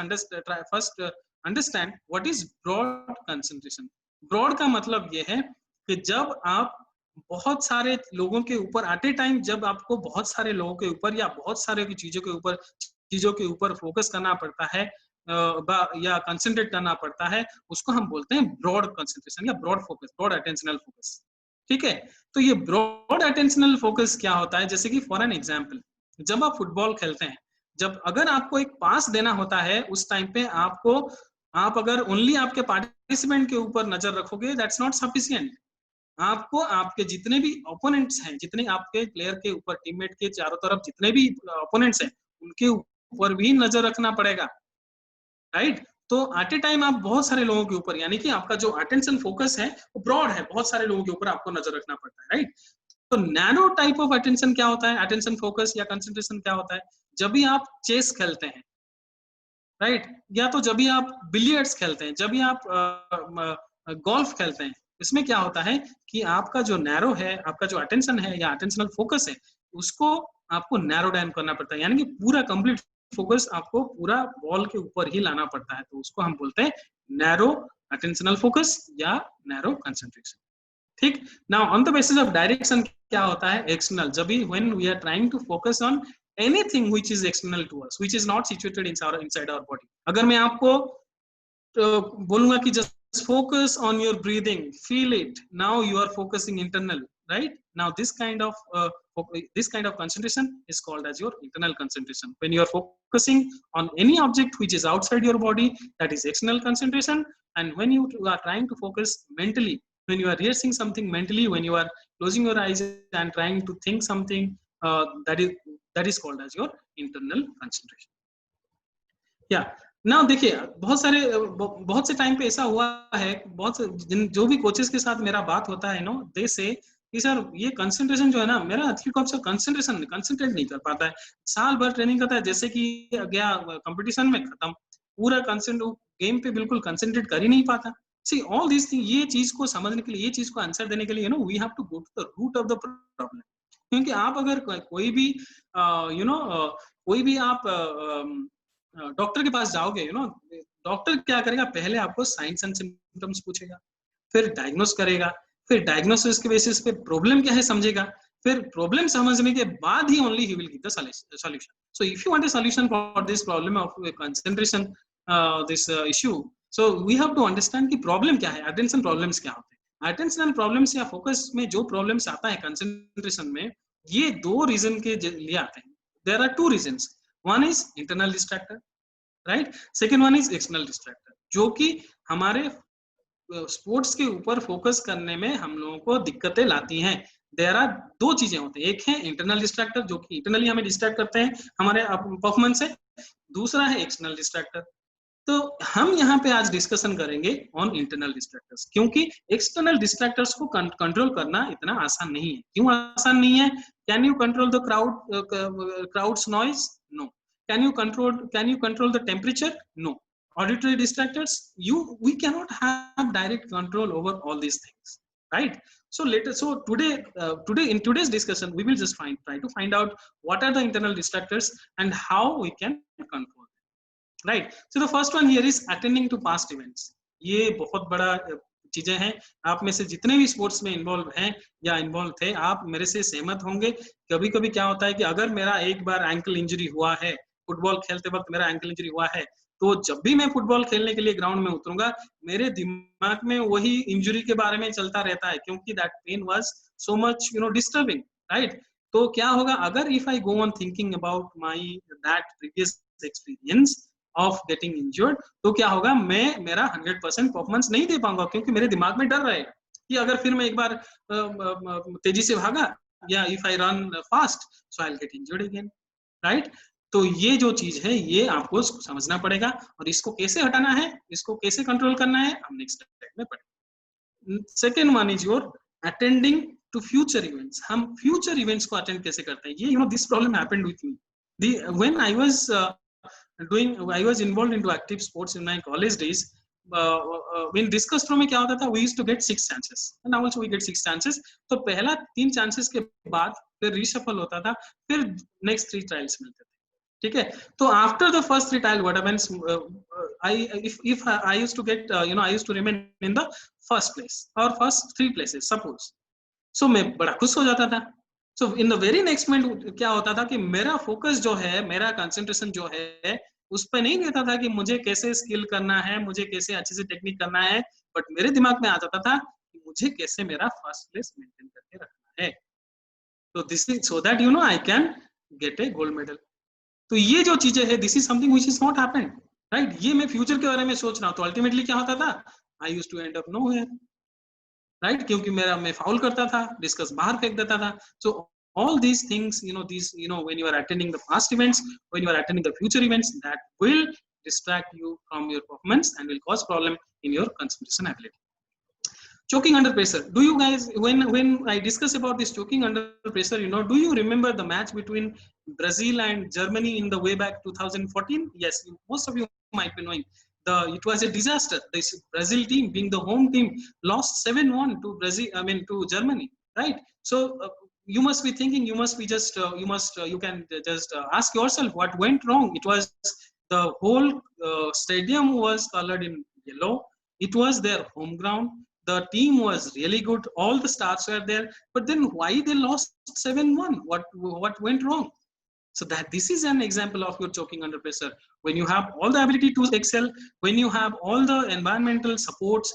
understand what is broad concentration. Broad का मतलब ये है कि जब आप बहुत सारे लोगों के ऊपर at a time, जब आपको बहुत सारे लोगों के ऊपर या बहुत सारे की चीजों के ऊपर फोकस करना पड़ता है या कंसंट्रेट करना पड़ता है, उसको हम बोलते हैं ब्रॉड कंसंट्रेशन या broad focus, broad attentional focus, ठीक है। तो ये ब्रॉड अटेंशनल फोकस क्या होता है, जैसे कि फॉर एन एग्जांपल, जब आप फुटबॉल खेलते हैं, जब अगर आपको एक पास देना होता है, उस टाइम पे आपको, आप अगर ओनली आपके पार्टिसिपेंट के ऊपर नजर रखोगे, दैट्स नॉट सफिशिएंट। आपको आपके जितने भी ओपोनेंट्स हैं, जितने आपके प्लेयर के ऊपर, टीममेट के चारों तरफ जितने भी ओपोनेंट्स हैं, उनके ऊपर भी नजर रखना पड़ेगा, राइट। तो एट ए टाइम आप बहुत सारे लोगों के ऊपर, यानी कि आपका जो अटेंशन फोकस है वो ब्रॉड है, बहुत सारे लोगों के ऊपर आपको नजर रखना पड़ता है, राइट। तो नैरो टाइप ऑफ अटेंशन क्या होता है, अटेंशन फोकस या कंसंट्रेशन क्या होता है, जब भी आप चेस खेलते हैं, राइट, या तो जब भी आप बिलियर्ड्स खेलते हैं, जब भी आप गोल्फ खेलते हैं, इसमें क्या होता है कि आपका जो नैरो है, आपका जो अटेंशन है या अटेंशनल फोकस है, उसको आपको नैरो डाउन करना पड़ता है, यानी कि पूरा कंप्लीट फोकस आपको पूरा बॉल के ऊपर ही लाना पड़ता है। तो उसको हम बोलते हैं नैरो अटेंशनल फोकस या नैरो कंसंट्रेशन, ठीक। Now on the basis of direction क्या होता है, एक्सटर्नल, जब भी when we are trying to focus on anything which is external to us, which is not situated inside our body। अगर मैं आपको बोलूंगा कि just focus on your breathing, feel it, now you are focusing internal, right? Now this kind of concentration is called as your internal concentration. When you are focusing on any object which is outside your body, that is external concentration. And when you are trying to focus mentally, when you are rehearsing something mentally, when you are closing your eyes and trying to think something, that is called as your internal concentration। या ना देखिए, बहुत से time पे ऐसा हुआ है, जो भी कोचेस के साथ मेरा बात होता है, नो दे से कि सर ये कंसंट्रेशन जो है ना, मेरा एथलीट को कंसंट्रेट नहीं कर पाता है, साल भर ट्रेनिंग करता है, जैसे कि गया कंपटीशन में, खत्म, पूरा गेम पे बिल्कुल कंसंट्रेट कर ही नहीं पाता। सी ऑल दिस थिंग, ये चीज को समझने के लिए, ये चीज को आंसर देने के लिए, we have to go to the root of the problem. क्योंकि आप अगर कोई भी कोई भी आप डॉक्टर के पास जाओगे, डॉक्टर क्या करेगा, पहले आपको साइंस एंड सिम्टम्स पूछेगा, फिर डायग्नोस करेगा, फिर डायग्नोसिस के बेसिस पे प्रॉब्लम क्या है समझेगा, फिर प्रॉब्लम समझने के बाद ही only he will give the solution. So if you want a solution for this problem of concentration, this issue, so we have to understand कि प्रॉब्लम क्या है, अटेंशन प्रॉब्लम्स क्या होते हैं। अटेंशनल प्रॉब्लम्स या फोकस में जो प्रॉब्लम्स आता है कंसंट्रेशन में, ये दो रीजन के लिए आते हैं। There are two reasons, one is internal distractor, right, second one is external distractor, जो कि हमारे स्पोर्ट्स के ऊपर फोकस करने में हम लोगों को दिक्कतें लाती हैं। देयर आर दो चीजें होती हैं, एक है इंटरनल डिस्ट्रैक्टर, जो कि इंटरनली हमें डिस्ट्रैक्ट करते हैं हमारे परफॉर्मेंस से, दूसरा है एक्सटर्नल डिस्ट्रैक्टर। तो हम यहाँ पे आज डिस्कशन करेंगे ऑन इंटरनल डिस्ट्रैक्टर्स, क्योंकि एक्सटर्नल डिस्ट्रैक्टर्स को कंट्रोल करना इतना आसान नहीं है। क्यों आसान नहीं है? Can you control the crowd's noise? No. Can you control the temperature? No. Auditory distractors, we cannot have direct control over all these things, right? So today in today's discussion, we will just try to find out what are the internal distractors and how we can control them, right? So the first one here is attending to past events। ये बहुत बड़ा चीजें हैं। आप में से जितने भी स्पोर्ट्स में इन्वॉल्व हैं या इन्वॉल्व थे, आप मेरे से सहमत होंगे। कभी कभी क्या होता है कि अगर मेरा एक बार एंकल इंजरी हुआ है, फुटबॉल खेलते वक्त मेरा एंकल इंजरी हुआ है, तो जब भी मैं फुटबॉल खेलने के लिए ग्राउंड में उतरूंगा, मेरे दिमाग में वही इंजरी के बारे में चलता रहता है, क्योंकि that pain was so much disturbing, right? तो क्या होगा अगर if I go on thinking about my that previous experience of getting injured, तो क्या होगा, मैं मेरा 100% परफॉर्मेंस नहीं दे पाऊंगा, क्योंकि मेरे दिमाग में डर रहेगा कि अगर फिर मैं एक बार तेजी से भागा, या if I run fast, so I will get injured again, right? तो ये जो चीज है, ये आपको समझना पड़ेगा, और इसको कैसे हटाना है, इसको कैसे कंट्रोल करना है, हम नेक्स्ट स्टेप में पढ़ेंगे। Second one is your attending to future events. हम फ्यूचर इवेंट्स को अटेंड कैसे करते हैं? ये this problem happened with me when I was involved into active sports in my college days. when discuss throw में क्या होता था, we used to get 6 chances and now also we get 6 chances। तो पहला 3 chances के बाद फिर reshuffle होता था, फिर नेक्स्ट 3 ट्रायल्स मिलते थे, ठीक है? तो after the first 3 trial what happens, if I used to get I used to remain in the first place or first 3 places suppose, so मैं बड़ा खुश हो जाता था। so in the very next moment क्या होता था कि मेरा फोकस जो है, मेरा कंसंट्रेशन जो है, उस पर नहीं रहता था कि मुझे कैसे स्किल करना है, मुझे कैसे अच्छे से टेक्निक करना है, बट मेरे दिमाग में आ जाता था कि मुझे कैसे मेरा फर्स्ट प्लेस मेंटेन करके रखना है। तो this is so that you know I can get A gold medal. तो ये जो चीजें है, this is something which is not happened, right. ये मैं फ्यूचर के बारे में सोच रहा हूँ, तो अल्टीमेटली क्या होता था, I used to end up nowhere, right, क्योंकि मेरा मैं फाउल करता था, डिस्कस बाहर फेंक देता था। सो all these things, when you are attending the past events, when you are attending the future events, that will distract you from your performance and will cause problem in your concentration ability. Choking under pressure. Do you guys, when I discuss about this choking under pressure, do you remember the match between Brazil and Germany in the way back 2014? Yes, most of you might be knowing. It was a disaster. This Brazil team, being the home team, lost 7-1 to to Germany, right? So you must be thinking, you can just ask yourself what went wrong. It was the whole stadium was colored in yellow. It was their home ground. The team was really good. All the stars were there. But then why they lost 7-1? What went wrong? So that this is an example of your choking under pressure. When you have all the ability to excel, when you have all the environmental supports,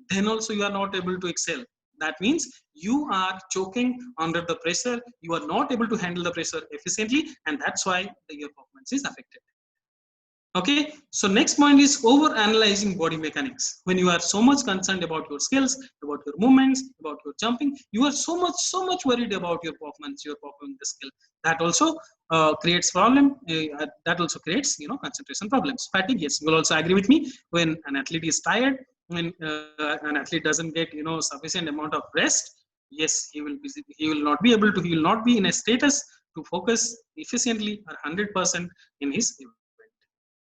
then also you are not able to excel. That means you are choking under the pressure. You are not able to handle the pressure efficiently, and that's why your performance is affected. Okay, so next point is over analyzing body mechanics. When you are so much concerned about your skills, about your movements, about your jumping, you are so much worried about your performance, your performing the skill. That also creates problem. That also creates concentration problems. Fatigue. Yes, you will also agree with me. When an athlete is tired, when an athlete doesn't get sufficient amount of rest, yes, he will not be in a status to focus efficiently or 100% in his event.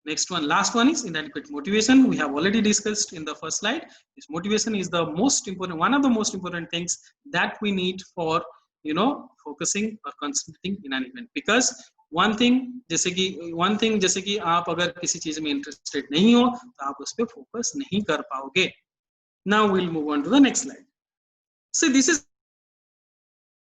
Next one, last one is inadequate motivation. We have already discussed in the first slide. This motivation is the most important, one of the most important things that we need for focusing or concentrating in an event. Because one thing जैसे कि आप अगर किसी चीज में interested नहीं हो तो आप उस पर फोकस नहीं कर पाओगे. Now we'll move on to the next slide. See, this is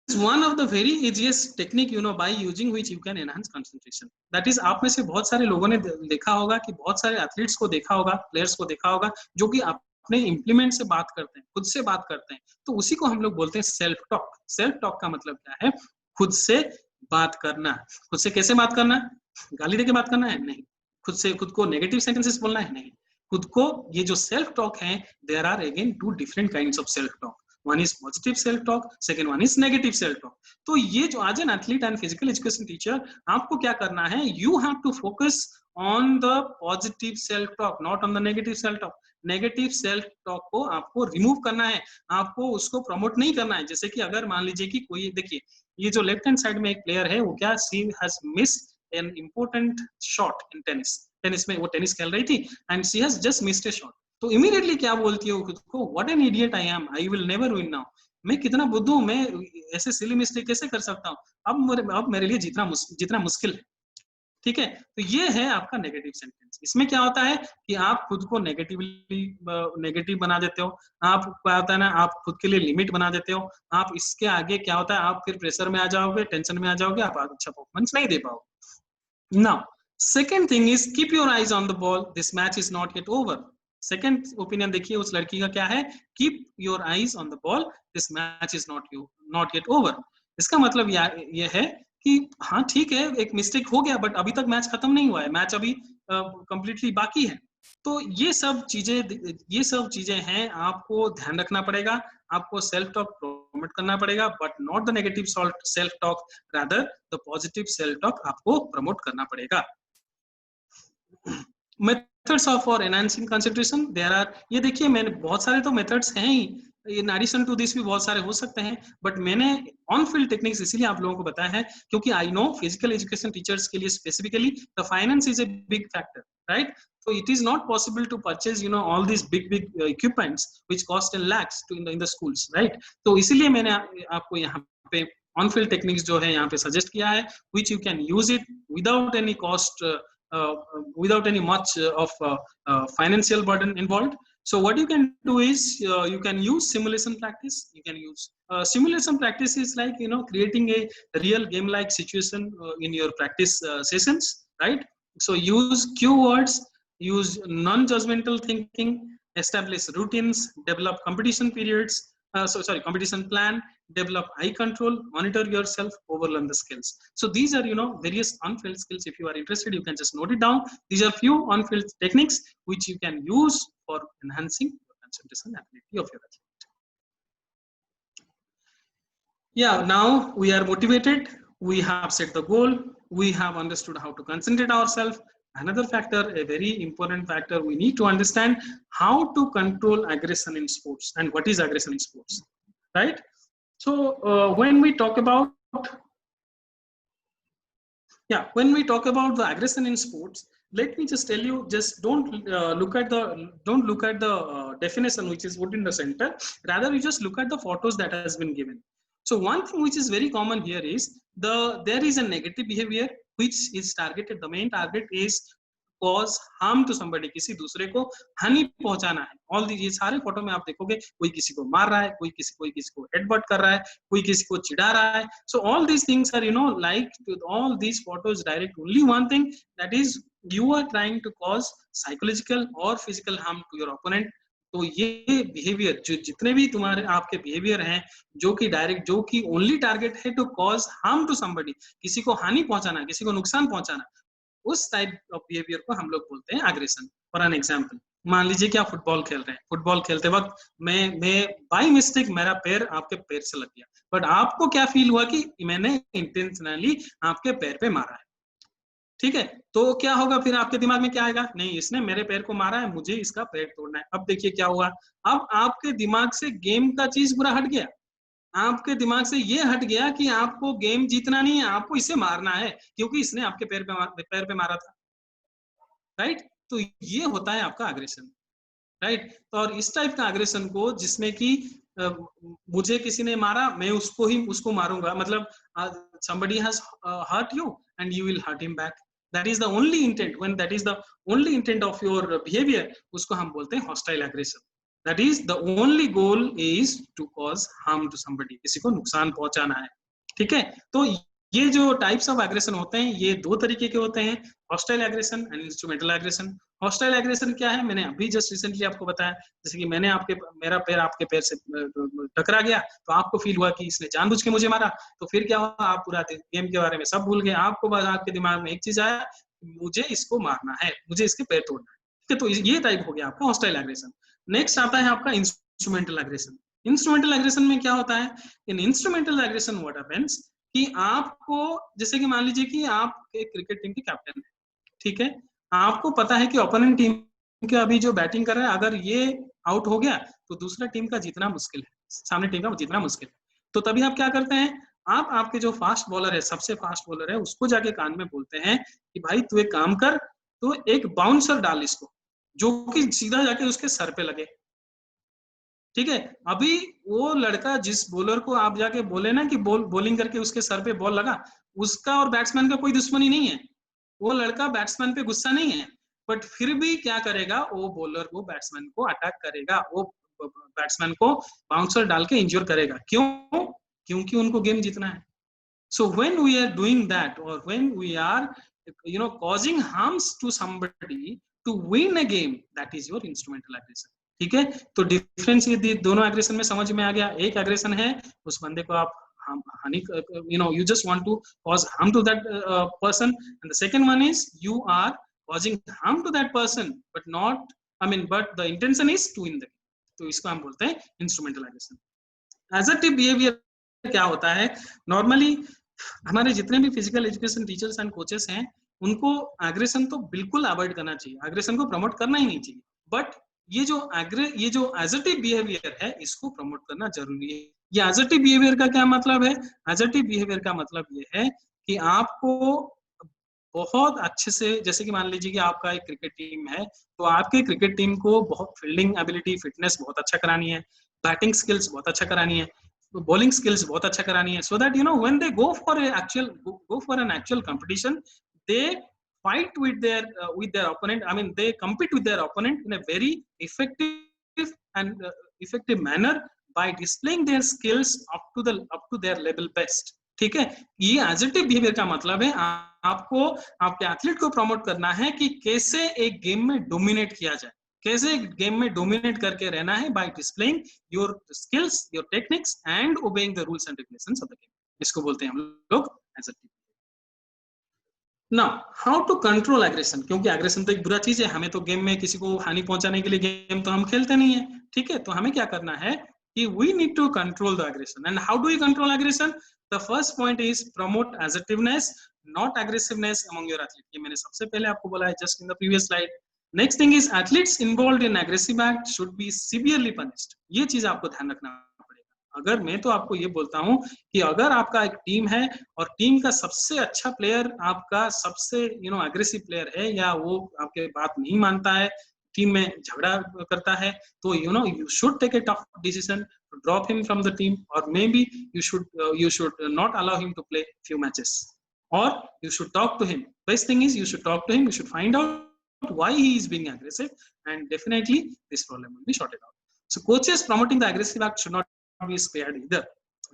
one of the very easiest technique by using which you can enhance concentration. That is, आप में से बहुत सारे लोगों ने देखा होगा कि बहुत सारे एथलीट्स को देखा होगा, प्लेयर्स को देखा होगा जो कि अपने इंप्लीमेंट से बात करते हैं, खुद से बात करते हैं. तो उसी को हम लोग बोलते हैं सेल्फ टॉक. सेल्फ टॉक का मतलब क्या है? खुद से बात करना. खुद से कैसे बात करना? गाली देके बात करना है? नहीं. खुद को नेगेटिव सेंटेंसेस बोलना है? नहीं. खुद को ये जो सेल्फ टॉक है, there are again two different kinds of self talk. One is positive self-talk, second one is negative self-talk. तो ये जो आज an athlete and physical education teacher, आपको क्या करना है? You have to focus on the positive self-talk, not on the negative self-talk. Negative self talk को आपको रिमूव करना है, आपको उसको प्रमोट नहीं करना है. जैसे कि अगर मान लीजिए कि कोई, देखिए ये जो लेफ्ट हैंड साइड में एक प्लेयर है, वो क्या, she has missed an important shot in tennis में वो टेनिस खेल रही थी and she has just missed A shot. तो इमीडिएटली क्या बोलती है खुद को? What an idiot I am, I will never win now. मैं कितना बुद्धू हूं, मैं ऐसे सिली मिस्टेक कैसे कर सकता हूं? अब मेरे लिए जीतना मुश्किल है. ठीक है, तो ये है आपका नेगेटिव सेंटेंस. इसमें क्या होता है कि आप खुद को नेगेटिव बना देते हो. आप क्या होता है ना, आप खुद के लिए लिमिट बना देते हो. आप इसके आगे क्या होता है, आप फिर प्रेशर में आ जाओगे, टेंशन में आ जाओगे, आप अच्छा परफॉर्मेंस नहीं दे पाओगे. Now second thing is keep your eyes on the ball, this match is not yet over. Second opinion देखिए उस लड़की का क्या है, keep your eyes on the ball, this match is not yet over. इसका मतलब ये है कि हाँ ठीक है, एक मिस्टेक हो गया, बट अभी तक मैच खत्म नहीं हुआ है, मैच अभी कंप्लीटली बाकी है. तो ये सब चीजें हैं, आपको ध्यान रखना पड़ेगा. आपको सेल्फ टॉक प्रमोट करना पड़ेगा, but not the negative self talk, rather the positive self talk आपको प्रमोट करना पड़ेगा. Methods of for enhancing concentration, there are, ये देखिए मैंने बहुत सारे तो मेथड्स हैं ही, इन एडिशन टू दिस भी बहुत सारे हो सकते हैं, बट मैंने ऑन फील्ड टेक्निक्स इसीलिए आप लोगों को बताया है क्योंकि I know physical education teachers के लिए specifically the finance is a big factor, right. So it is not possible to purchase all these big equipments which cost in lakhs in the schools, right. तो इसीलिए मैंने आपको यहाँ पे on field techniques जो है यहाँ पे सजेस्ट किया है, which you can use it without any cost, without any much of financial burden involved. So what you can do is you can use simulation practice. You can use simulation practice is like creating a real game like situation in your practice sessions, right. So use cue words, use non-judgmental thinking, establish routines, develop competition periods, competition plan, develop eye control, monitor yourself, overlearn the skills. So these are, various on-field skills. If you are interested, you can just note it down. These are few on-field techniques which you can use for enhancing your concentration ability of your athlete. Yeah, now we are motivated, we have set the goal, we have understood how to concentrate ourselves. Another factor, a very important factor, we need to understand how to control aggression in sports and what is aggression in sports, right? So when we talk about the aggression in sports, let me just tell you, just don't look at the definition which is put in the center. Rather, you just look at the photos that has been given. So one thing which is very common here is there is a negative behavior which is targeted. The main target is cause harm to somebody, किसी दूसरे को हानि पहुंचाना है. All ये सारे photo में आप देखोगे, कोई किसी को मार रहा है, कोई किसी को हेडबट कर रहा है, कोई किसी को चिढ़ा रहा है. So all these things are, like all these photos direct only one thing, that is you are trying to cause psychological or physical harm to your opponent. तो ये बिहेवियर जो जितने भी तुम्हारे आपके बिहेवियर हैं, जो कि ओनली टारगेट है to cause harm to somebody, किसी को हानि पहुंचाना, किसी को नुकसान पहुंचाना, उस टाइप ऑफ बिहेवियर को हम लोग बोलते हैं एग्रेशन. फॉर एन एग्जांपल, मान लीजिए कि आप फुटबॉल खेल रहे हैं, फुटबॉल खेलते वक्त मैं बाय मिस्टेक मेरा पैर आपके पैर से लग गया, बट आपको क्या फील हुआ कि मैंने इंटेंशनली आपके पैर पे मारा है. ठीक है, तो क्या होगा फिर आपके दिमाग में क्या आएगा? नहीं, इसने मेरे पैर को मारा है, मुझे इसका पैर तोड़ना है. अब देखिए क्या हुआ, अब आपके दिमाग से गेम का चीज पूरा हट गया. आपके दिमाग से ये हट गया कि आपको गेम जीतना नहीं है, आपको इसे मारना है क्योंकि इसने आपके पैर पे मारा था. राइट, तो ये होता है आपका एग्रेशन. राइट, तो और इस टाइप का एग्रेशन को, जिसमें कि मुझे किसी ने मारा, मैं उसको मारूंगा, मतलब somebody has hurt you and you will hurt him back. That is the only intent. When that is the only intent of your behavior, उसको हम बोलते हैं hostile aggression. That is the only goal is to cause harm to somebody. किसी को नुकसान पहुंचाना है. ठीक है, तो ये जो टाइप्स ऑफ एग्रेशन होते हैं, ये दो तरीके के होते हैं, hostile aggression and instrumental aggression. Hostile aggression क्या है, मैंने अभी जस्ट रिसेंटली आपको बताया. जैसे कि मेरा पैर आपके पैर से टकरा गया, तो आपको फील हुआ कि इसने जानबूझ के मुझे मारा. तो फिर क्या हुआ, आप पूरा गेम के बारे में सब भूल गए. आपको बस आपके दिमाग में एक चीज आया, मुझे इसको मारना है, मुझे इसके पैर तोड़ना है. ठीक है, तो ये टाइप हो गया आपका हॉस्टाइल एग्रेशन. नेक्स्ट आता है आपका इंस्ट्रूमेंटल एग्रेशन. इंस्ट्रूमेंटल एग्रेशन में क्या होता है, इन इंस्ट्रूमेंटल एग्रेशन व्हाट हैपेंस कि आपको, जैसे कि मान लीजिए कि आप एक क्रिकेट टीम के कैप्टन है. ठीक है, आपको पता है कि ओपोनेंट टीम के अभी जो बैटिंग कर रहा है, अगर ये आउट हो गया तो दूसरा टीम का जीतना मुश्किल है, सामने टीम का जीतना मुश्किल है. तो तभी आप क्या करते हैं, आपके जो फास्ट बॉलर है, सबसे फास्ट बॉलर है, उसको जाके कान में बोलते हैं कि भाई तू एक काम कर, तो एक बाउंसर डाल इसको, जो कि सीधा जाके उसके सर पे लगे. ठीक है, अभी वो लड़का जिस बॉलर को आप जाके बोले ना कि बॉलिंग करके उसके सर पे बॉल लगा, उसका और बैट्समैन का कोई दुश्मनी नहीं है, वो लड़का बैट्समैन पे गुस्सा नहीं है, बट फिर भी क्या करेगा, वो बॉलर को बैट्समैन को अटैक करेगा, वो बैट्समैन को बाउंसर डाल के इंजोर करेगा. क्यों? क्योंकि उनको गेम जीतना है. So when we are doing that, और when we are causing harms to somebody to win a game, that is your instrumental aggression. ठीक है, तो डिफरेंस ये दोनों एग्रेशन में समझ में आ गया. एक एग्रेशन है उस बंदे को आप हानि, you just want to cause harm to that person, and the second one is you are causing harm to that person, but the intention is to win the game. तो इसको हम बोलते हैं इंस्ट्रूमेंटल एग्रेशन. एसर्टिव बिहेवियर क्या होता है, normally हमारे जितने भी physical education teachers and coaches हैं, उनको एग्रेशन तो बिल्कुल अवॉइड करना चाहिए, एग्रेशन को प्रमोट करना ही नहीं चाहिए. बट ये जो एसर्टिव बिहेवियर है, इसको प्रमोट करना जरूरी है. ये एसर्टिव बिहेवियर का क्या मतलब है? एसर्टिव बिहेवियर का मतलब ये है कि आपको बहुत अच्छे से, जैसे कि मान लीजिए कि आपका एक क्रिकेट टीम है, तो आपके क्रिकेट टीम को बहुत फील्डिंग एबिलिटी, फिटनेस बहुत अच्छा करानी है, बैटिंग स्किल्स बहुत अच्छा करानी है, बॉलिंग स्किल्स बहुत अच्छा करानी है, so that when they go for an actual competition, they fight with their opponent. I mean, they compete with their opponent in a very effective manner by displaying their skills up to their level best. ठीक है, ये assertive behaviour का मतलब है आपको आपके athlete को promote करना है कि कैसे एक गेम में डोमिनेट किया जाए. कैसे गेम में डोमिनेट करके रहना है by displaying your skills, your techniques and obeying the rules and regulations of the game. इसको बोलते हैं हम लोग as a team. Now how to control aggression, क्योंकि एग्रेशन तो एक बुरा चीज है, हमें तो गेम में किसी को हानि पहुंचाने के लिए गेम तो हम खेलते नहीं है, ठीक है। तो हमें क्या करना है कि we need to control the aggression. And how do you control aggression? The first point is promote assertiveness, नॉट aggressiveness among your athlete। ये मैंने सबसे पहले आपको बोला है just in the previous slide. Next thing is athletes involved in aggressive act should be severely punished. ये चीज आपको ध्यान रखना पड़ेगा। अगर मैं तो आपको ये बोलता हूं कि अगर आपका एक टीम है और टीम का सबसे अच्छा प्लेयर आपका सबसे एग्रेसिव प्लेयर है, या वो आपके बात नहीं मानता है, टीम में झगड़ा करता है, तो you should take a tough decision to drop him from the team, or maybe you should not allow him to play few matches, or you should talk to him. Best thing is you should talk to him, you should find out why he is being aggressive, and definitely this problem will be sorted out. So coaches promoting the aggressive act should not be spared either.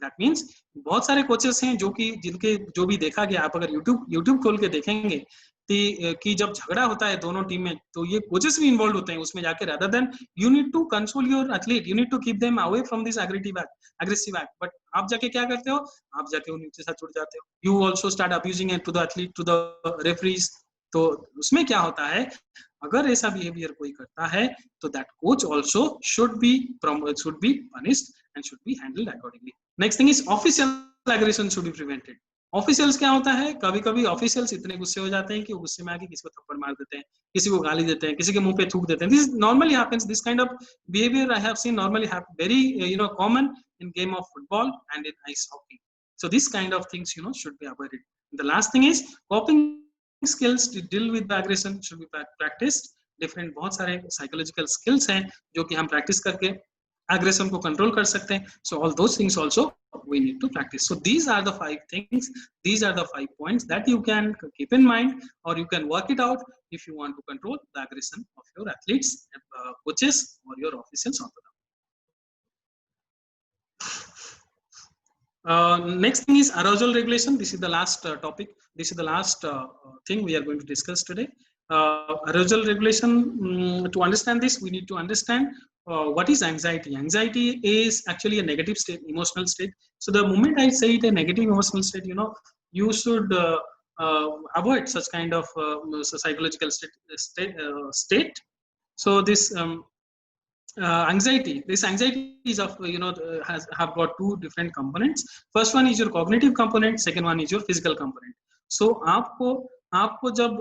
That means बहुत सारे coaches हैं जो कि जिनके जो भी देखा गया, आप अगर YouTube खोल के देखेंगे कि जब झगड़ा होता है दोनों टीम में, तो ये कोचेस भी इन्वॉल्व होते हैं उसमें जाके, rather than you need to console your athlete, you need to keep them away from this aggressive act, but आप जाके क्या करते हो, आप जाके उनके साथ जुड़ जाते हो, you also start abusing it to the athlete, to the referees। तो उसमें क्या होता है, अगर ऐसा बिहेवियर कोई करता है तो that coach also should be punished and should be handled accordingly. Next thing is official aggression should be prevented. Officials क्या होता है, कभी कभी ऑफिशियल्स इतने गुस्से हो जाते हैं कि वो गुस्से में आके किसी को थप्पड़ मार देते हैं, किसी को गाली देते हैं, किसी के मुंह पे थूक देते हैं। This normally happens, this kind of behaviour I have seen normally very common in game of football and in ice hockey. So this kind of things should be avoided. The last thing is coping skills to deal with the aggression should be practiced. Different बहुत सारे psychological skills हैं जो कि हम practice करके aggression को control कर सकते हैं। So all those things also we need to practice. So these are the 5 things, these are the 5 points that you can keep in mind, or you can work it out if you want to control the aggression of your athletes, coaches, or your officials on the ground. Next thing is arousal regulation. This is the last topic. This is the last thing we are going to discuss today. Arousal regulation. To understand this, we need to understand what is anxiety. Anxiety is actually a negative state, emotional state. So the moment I say it a negative emotional state, you should avoid such kind of psychological state. So this anxiety, this anxiety is of have got 2 different components. First one is your cognitive component, second one is your physical component. So आपको जब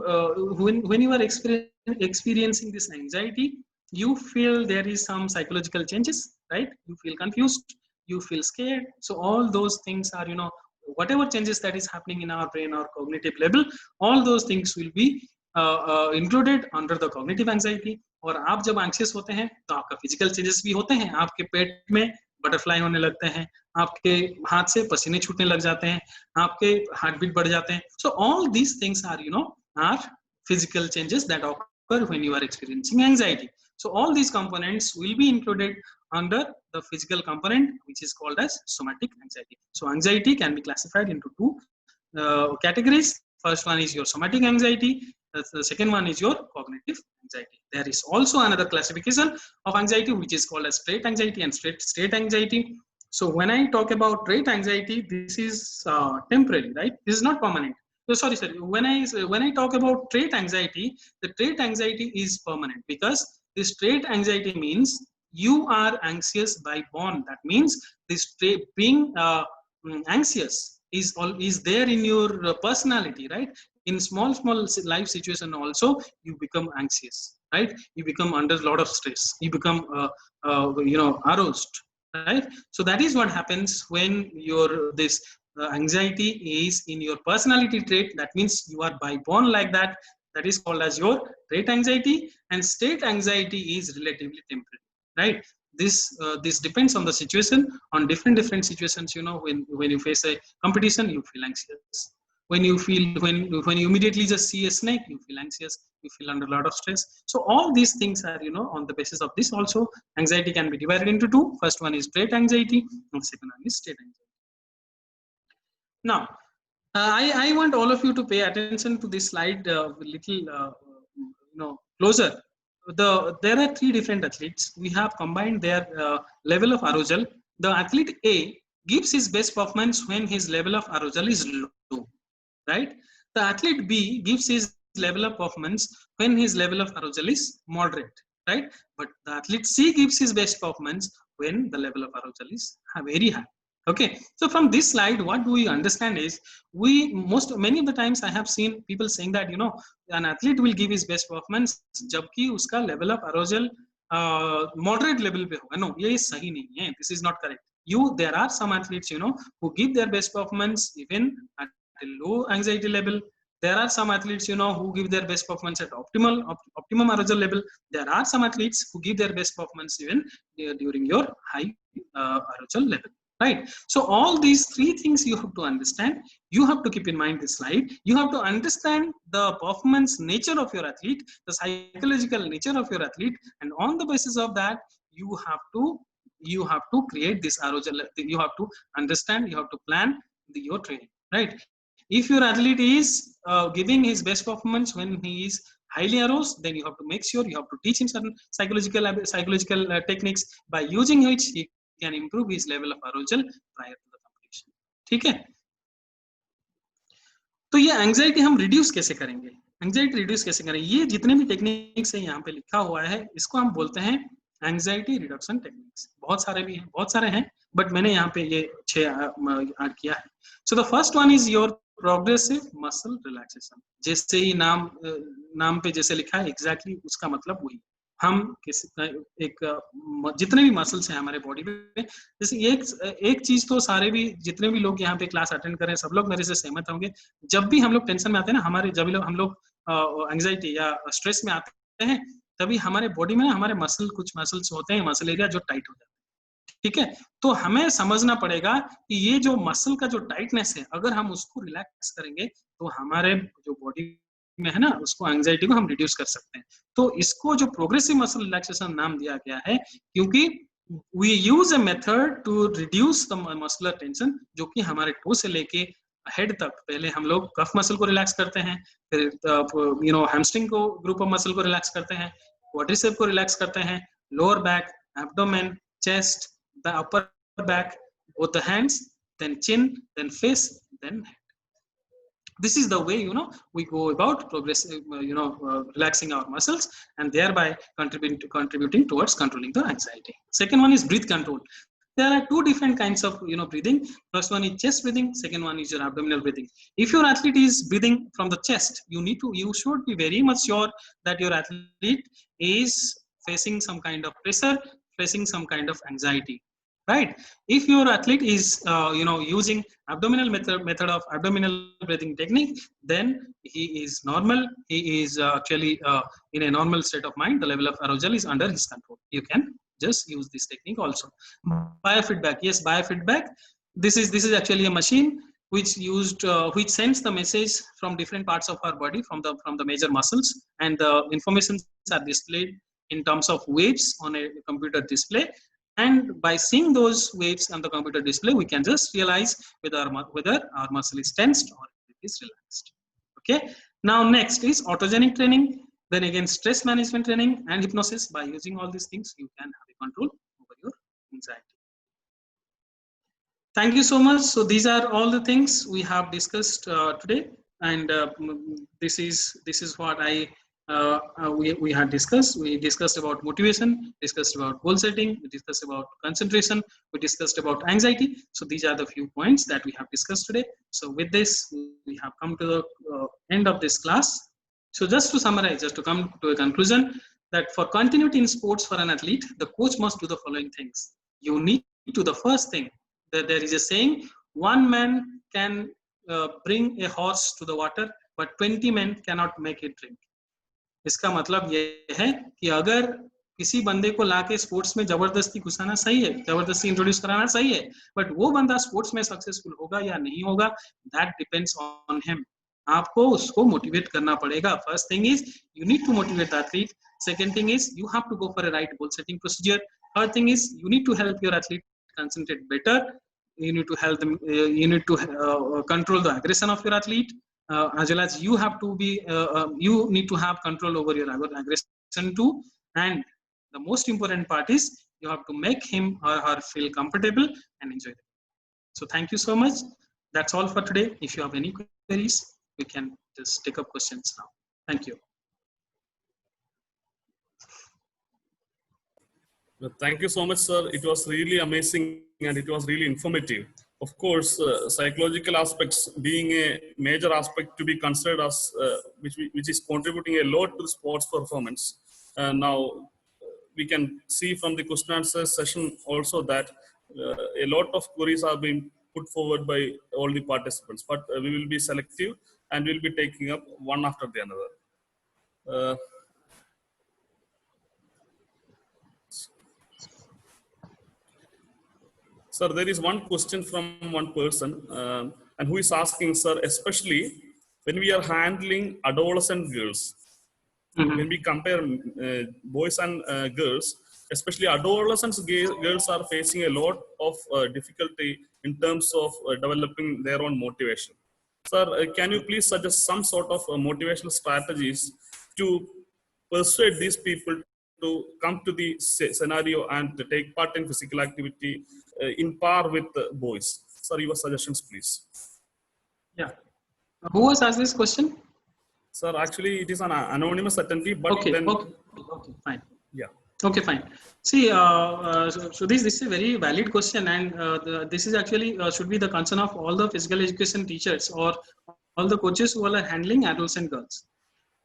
when you are experiencing this anxiety, you feel there is some psychological changes, right? You feel confused, you feel scared. So all those things are whatever changes that is happening in our brain or cognitive level, all those things will be included under the cognitive anxiety. और आप जब anxious होते हैं तो आपका physical changes भी होते हैं, आपके पेट में बटरफ्लाई होने लगते हैं, आपके हाथ से पसीने छूटने लग जाते हैं, आपके हार्ट बीट बढ़ जाते हैं. So all these things are are physical changes that occur when you are experiencing anxiety. So all these components will be included under the physical component, which is called as somatic anxiety. So anxiety can be classified into 2 categories. First one is your somatic anxiety. The second one is your cognitive anxiety. There is also another classification of anxiety which is called as trait anxiety and state anxiety. So when I talk about trait anxiety, this is temporary, right? This is not permanent. So sorry. When I talk about trait anxiety, the trait anxiety is permanent, because this trait anxiety means you are anxious by born. That means this trait, being anxious, is there in your personality, right? In small life situation also you become anxious, right? You become under a lot of stress, you become aroused, right? So that is what happens when your this anxiety is in your personality trait. That means you are by born like that. That is called as your trait anxiety. And state anxiety is relatively temporary, right? This depends on the situation, on different situations. When you face a competition, you feel anxious. When you immediately just see a snake, you feel anxious, you feel under a lot of stress. So all these things are on the basis of this also anxiety can be divided into 2. First one is trait anxiety, and second one is state anxiety. Now I want all of you to pay attention to this slide a little closer. there are three different athletes. We have combined their level of arousal. The athlete A gives his best performance when his level of arousal is low, right? The athlete B gives his level of performance when his level of arousal is moderate, right? But the athlete C gives his best performance when the level of arousal is very high. Okay, so from this slide, what do we understand is many of the times I have seen people saying that an athlete will give his best performance जबकि उसका level of arousal moderate level पे होगा. No, ये सही नहीं है. This is not correct. There are some athletes who give their best performance even at a low anxiety level. There are some athletes who give their best performance at optimum arousal level. There are some athletes who give their best performance even during your high arousal level, right? So all these three things you have to understand. You have to keep in mind this slide. You have to understand the performance nature of your athlete, the psychological nature of your athlete, and on the basis of that you have to create this arousal. You have to understand, you have to plan your training, right? If your athlete is giving his best performance when he is highly aroused, then you have to make sure you have to teach him certain psychological techniques by using which he can improve his level of arousal prior to the competition. ठीक है? तो ये anxiety हम reduce कैसे करेंगे? Anxiety reduce कैसे करें? ये जितने भी टेक्निक्स है यहाँ पे लिखा हुआ है, इसको हम बोलते हैं एंजाइटी रिडक्शन टेक्निक्स. बहुत सारे हैं, बट मैंने यहाँ पे ये 6 ऐड किया है. So the first one is your progressive muscle relaxation. जैसे ही नाम पे जैसे लिखा है एग्जैक्टली उसका मतलब वही. हम जितने भी मसल्स हैं हमारे बॉडी पे, जैसे एक चीज तो सारे भी जितने भी लोग यहाँ पे क्लास अटेंड कर रहे हैं सब लोग मेरे से सहमत होंगे. जब भी हम लोग टेंशन में आते हैं ना, हम लोग एंजाइटी या स्ट्रेस में आते हैं, तभी हमारे बॉडी में हमारे कुछ मसल्स होते हैं, मसल एरिया जो टाइट हो जाते हैं. ठीक है, तो हमें समझना पड़ेगा कि ये जो मसल का जो टाइटनेस है, अगर हम उसको रिलैक्स करेंगे तो हमारे जो बॉडी में है ना, उसको एंजाइटी को हम रिड्यूस कर सकते हैं. तो इसको जो प्रोग्रेसिव मसल रिलैक्सेशन नाम दिया गया है, क्योंकि we use a method to reduce the muscular tension, जो कि हमारे टो से लेके हेड तक. पहले हम लोग कफ मसल को रिलैक्स करते हैं, फिर हैमस्ट्रिंग को, ग्रुप ऑफ मसल को रिलैक्स करते हैं, क्वाड्रिसेप को रिलैक्स करते हैं, lower back, abdomen, chest, the upper back, both the hands, then chin, then face, then head. This is the way we go about progressive relaxing our muscles and thereby contributing towards controlling the anxiety. Second one is breath control. There are two different kinds of breathing. First one is chest breathing, second one is your abdominal breathing. If your athlete is breathing from the chest, you should be very much sure that your athlete is facing some kind of pressure, facing some kind of anxiety, right? If your athlete is using abdominal method of abdominal breathing technique, then he is normal. He is actually in a normal state of mind. The level of arousal is under his control. You can just use this technique also. Biofeedback. Yes, biofeedback. This is actually a machine which sends the message from different parts of our body, from the major muscles, and the information are displayed in terms of waves on a computer display. And by seeing those waves on the computer display, we can just realize whether our muscle is tensed or it is relaxed. Okay. Now next is autogenic training. Then again, stress management training and hypnosis. By using all these things, you can have a control over your anxiety. Thank you so much. So these are all the things we have discussed today, and this is what we had discussed. We discussed about motivation, discussed about goal setting, we discussed about concentration, we discussed about anxiety. So these are the few points that we have discussed today. So with this, we have come to the end of this class. So just to summarize, just to come to a conclusion, that for continuity in sports for an athlete, the coach must do the following things. You need to, the first thing, that there is a saying, one man can bring a horse to the water, but 20 men cannot make it drink. इसका मतलब ये है कि अगर किसी बंदे को लाके स्पोर्ट्स में जबरदस्ती घुसाना सही है, जबरदस्ती इंट्रोड्यूस कराना सही है, बट वो बंदा स्पोर्ट्स में सक्सेसफुल होगा या नहीं होगा, दैट डिपेंड्स ऑन हिम. आपको उसको मोटिवेट करना पड़ेगा. First thing is you need to motivate the athlete. Second thing is you have to go for a right goal setting procedure. Third thing is you need to help your athlete concentrate better. You need to help them, you need to control the aggression of your athlete, as well as you have to be you need to have control over your aggression too. And the most important part is you have to make him or her feel comfortable and enjoy it. So thank you so much. That's all for today. If you have any queries, we can just take up questions now. Thank you. Thank you so much, sir. It was really amazing and it was really informative. Of course, psychological aspects being a major aspect to be considered as which is contributing a lot to the sports performance. Now, we can see from the question answer session also that a lot of queries are being put forward by all the participants, but we will be selective and we'll be taking up one after the another. Sir, there is one question from one person, and who is asking, sir, especially when we are handling adolescent girls, when we compare boys and girls, especially adolescent girls are facing a lot of difficulty in terms of developing their own motivation. Sir, can you please suggest some sort of motivational strategies to persuade these people to come to the scenario and to take part in physical activity in par with boys? Sir, your suggestions, please. Yeah. Who was asked this question? Sir, actually, it is an anonymous attendee, but okay, then... Okay, fine. Yeah. Okay, fine. See, so this is a very valid question, and this is actually should be the concern of all the physical education teachers or all the coaches who are handling adolescent girls.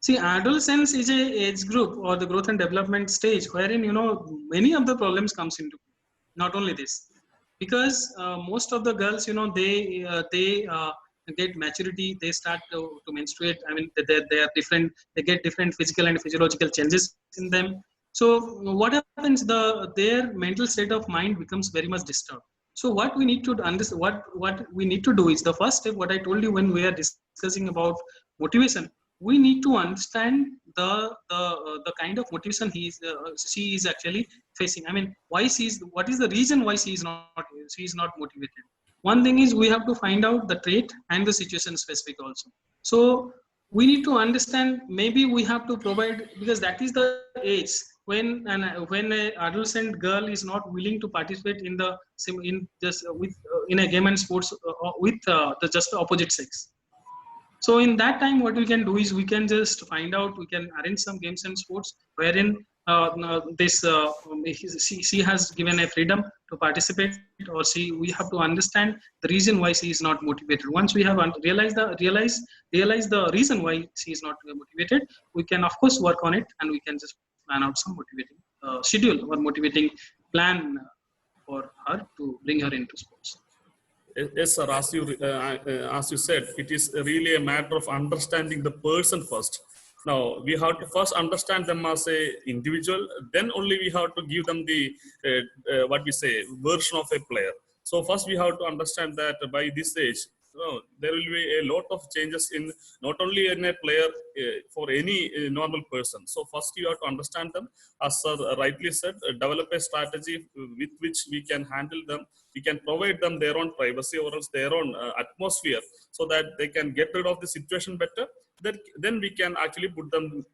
See, adolescence is a age group or the growth and development stage wherein many of the problems comes into play. Not only this, because most of the girls they get maturity, they start to menstruate. I mean, they are different. They get different physical and physiological changes in them. So what happens? Their mental state of mind becomes very much disturbed. So what we need to understand, what we need to do is the first step. What I told you when we are discussing about motivation, we need to understand the kind of motivation she is actually facing. I mean, what is the reason why she is not motivated? One thing is we have to find out the trait and the situation specific also. So we need to understand, maybe we have to provide, because that is the age when an adolescent girl is not willing to participate in a game and sports with the just opposite sex. So in that time, what we can do is we can just find out, we can arrange some games and sports wherein she has given a freedom to participate, or we have to understand the reason why she is not motivated. Once we have realized the reason why she is not motivated, we can of course work on it, and we can just plan out some motivating schedule or motivating plan for her to bring her into sports. Yes, sir. As you said, it is really a matter of understanding the person first. Now, we have to first understand them as a individual. Then only we have to give them the what we say version of a player. So first we have to understand that by this age, there will be a lot of changes in not only in a player, for any normal person. So first you have to understand them, as sir rightly said, develop a strategy with which we can handle them. We can provide them their own privacy or else their own atmosphere, so that they can get rid of the situation better. Then we can actually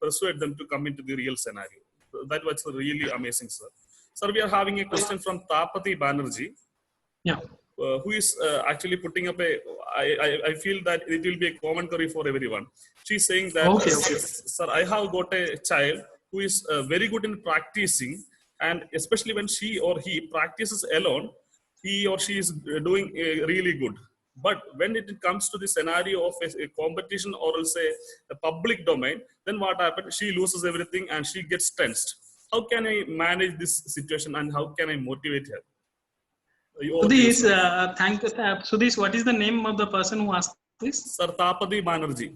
persuade them to come into the real scenario. That was really amazing, sir. Sir, we are having a question from Tapati Banerjee. Yeah. Who is actually putting up I feel that it will be a common query for everyone. She's saying that, okay. Sir, I have got a child who is very good in practicing, and especially when she or he practices alone, he or she is doing really good. But when it comes to the scenario of a competition or else a public domain, then what happens? She loses everything and she gets tensed. How can I manage this situation and how can I motivate her? Sudhish, what is the name of the person who asked this? Sir, Tapati Banerjee.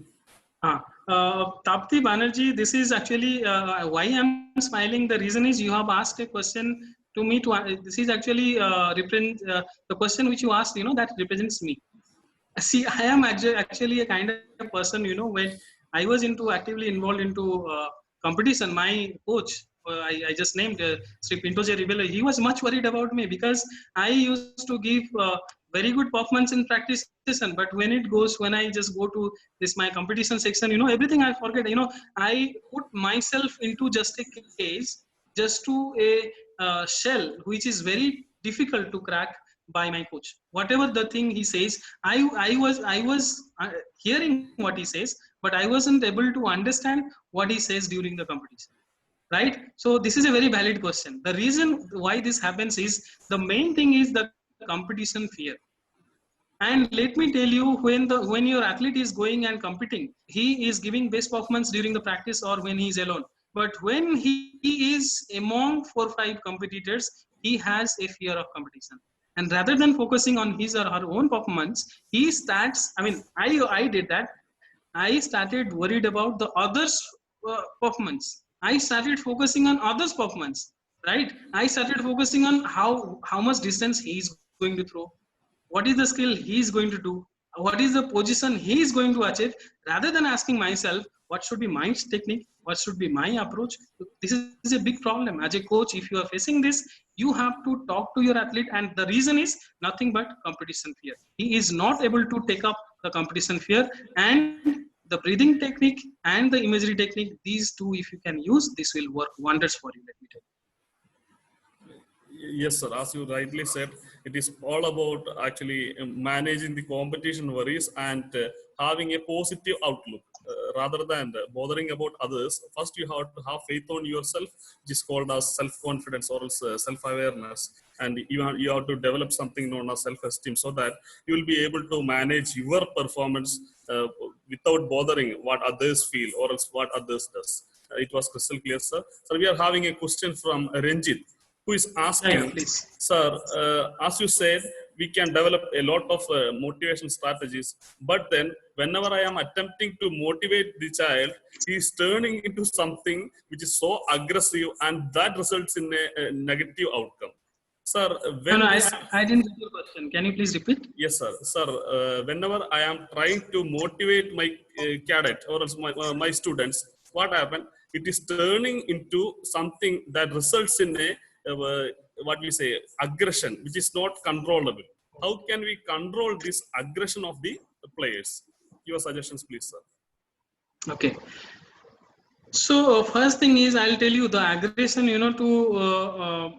Tapati Banerjee, this is actually why I'm smiling. The reason is you have asked a question to me. This is actually the question which you asked. That represents me. See, I am actually a kind of person. When I was actively involved into competition, my coach, I just named Sri Pinto J. Ribele, he was much worried about me because I used to give very good performance in practice session, but when I just go to my competition section, everything I forget. I put myself into just a case just to a shell which is very difficult to crack by my coach. Whatever the thing he says, I was hearing what he says, but I wasn't able to understand what he says during the competition, right? So this is a very valid question. The reason why this happens is, the main thing is the competition fear. And let me tell you, when your athlete is going and competing, he is giving best performance during the practice or when he is alone. But when he is among 4 5 competitors, he has a fear of competition. And rather than focusing on his or her own performance, he starts. I mean, I did that. I started worried about the others' performance. I started focusing on others' performance. Right? I started focusing on how much distance he is going to throw, what is the skill he is going to do, what is the position he is going to achieve, rather than asking myself what should be my technique, what should be my approach. This is a big problem as a coach. If you are facing this, you have to talk to your athlete, and the reason is nothing but competition fear. He is not able to take up the competition fear. And the breathing technique and the imagery technique, these two if you can use, this will work wonders for you, let me tell you. Yes, sir. As you rightly said, it is all about actually managing the competition worries and having a positive outlook rather than bothering about others. First, you have to have faith on yourself, which is called as self-confidence or else, self-awareness. And you have to develop something known as self-esteem, so that you will be able to manage your performance without bothering what others feel or else what others does. It was crystal clear, sir. So we are having a question from Ranjit, who is Yeah, asking, please. sir, as you said, we can develop a lot of motivation strategies, but then whenever I am attempting to motivate the child, he is turning into something which is so aggressive, and that results in a negative outcome. Sir, No, when no, this, I didn't get your question. Can you please repeat? yes, sir, sir, whenever I am trying to motivate my cadet or else my students, what happened? It is turning into something that results in a what we say aggression, which is not controllable. How can we control this aggression of the players? Your suggestions, please, sir. Okay. So first thing is, I'll tell you the aggression, to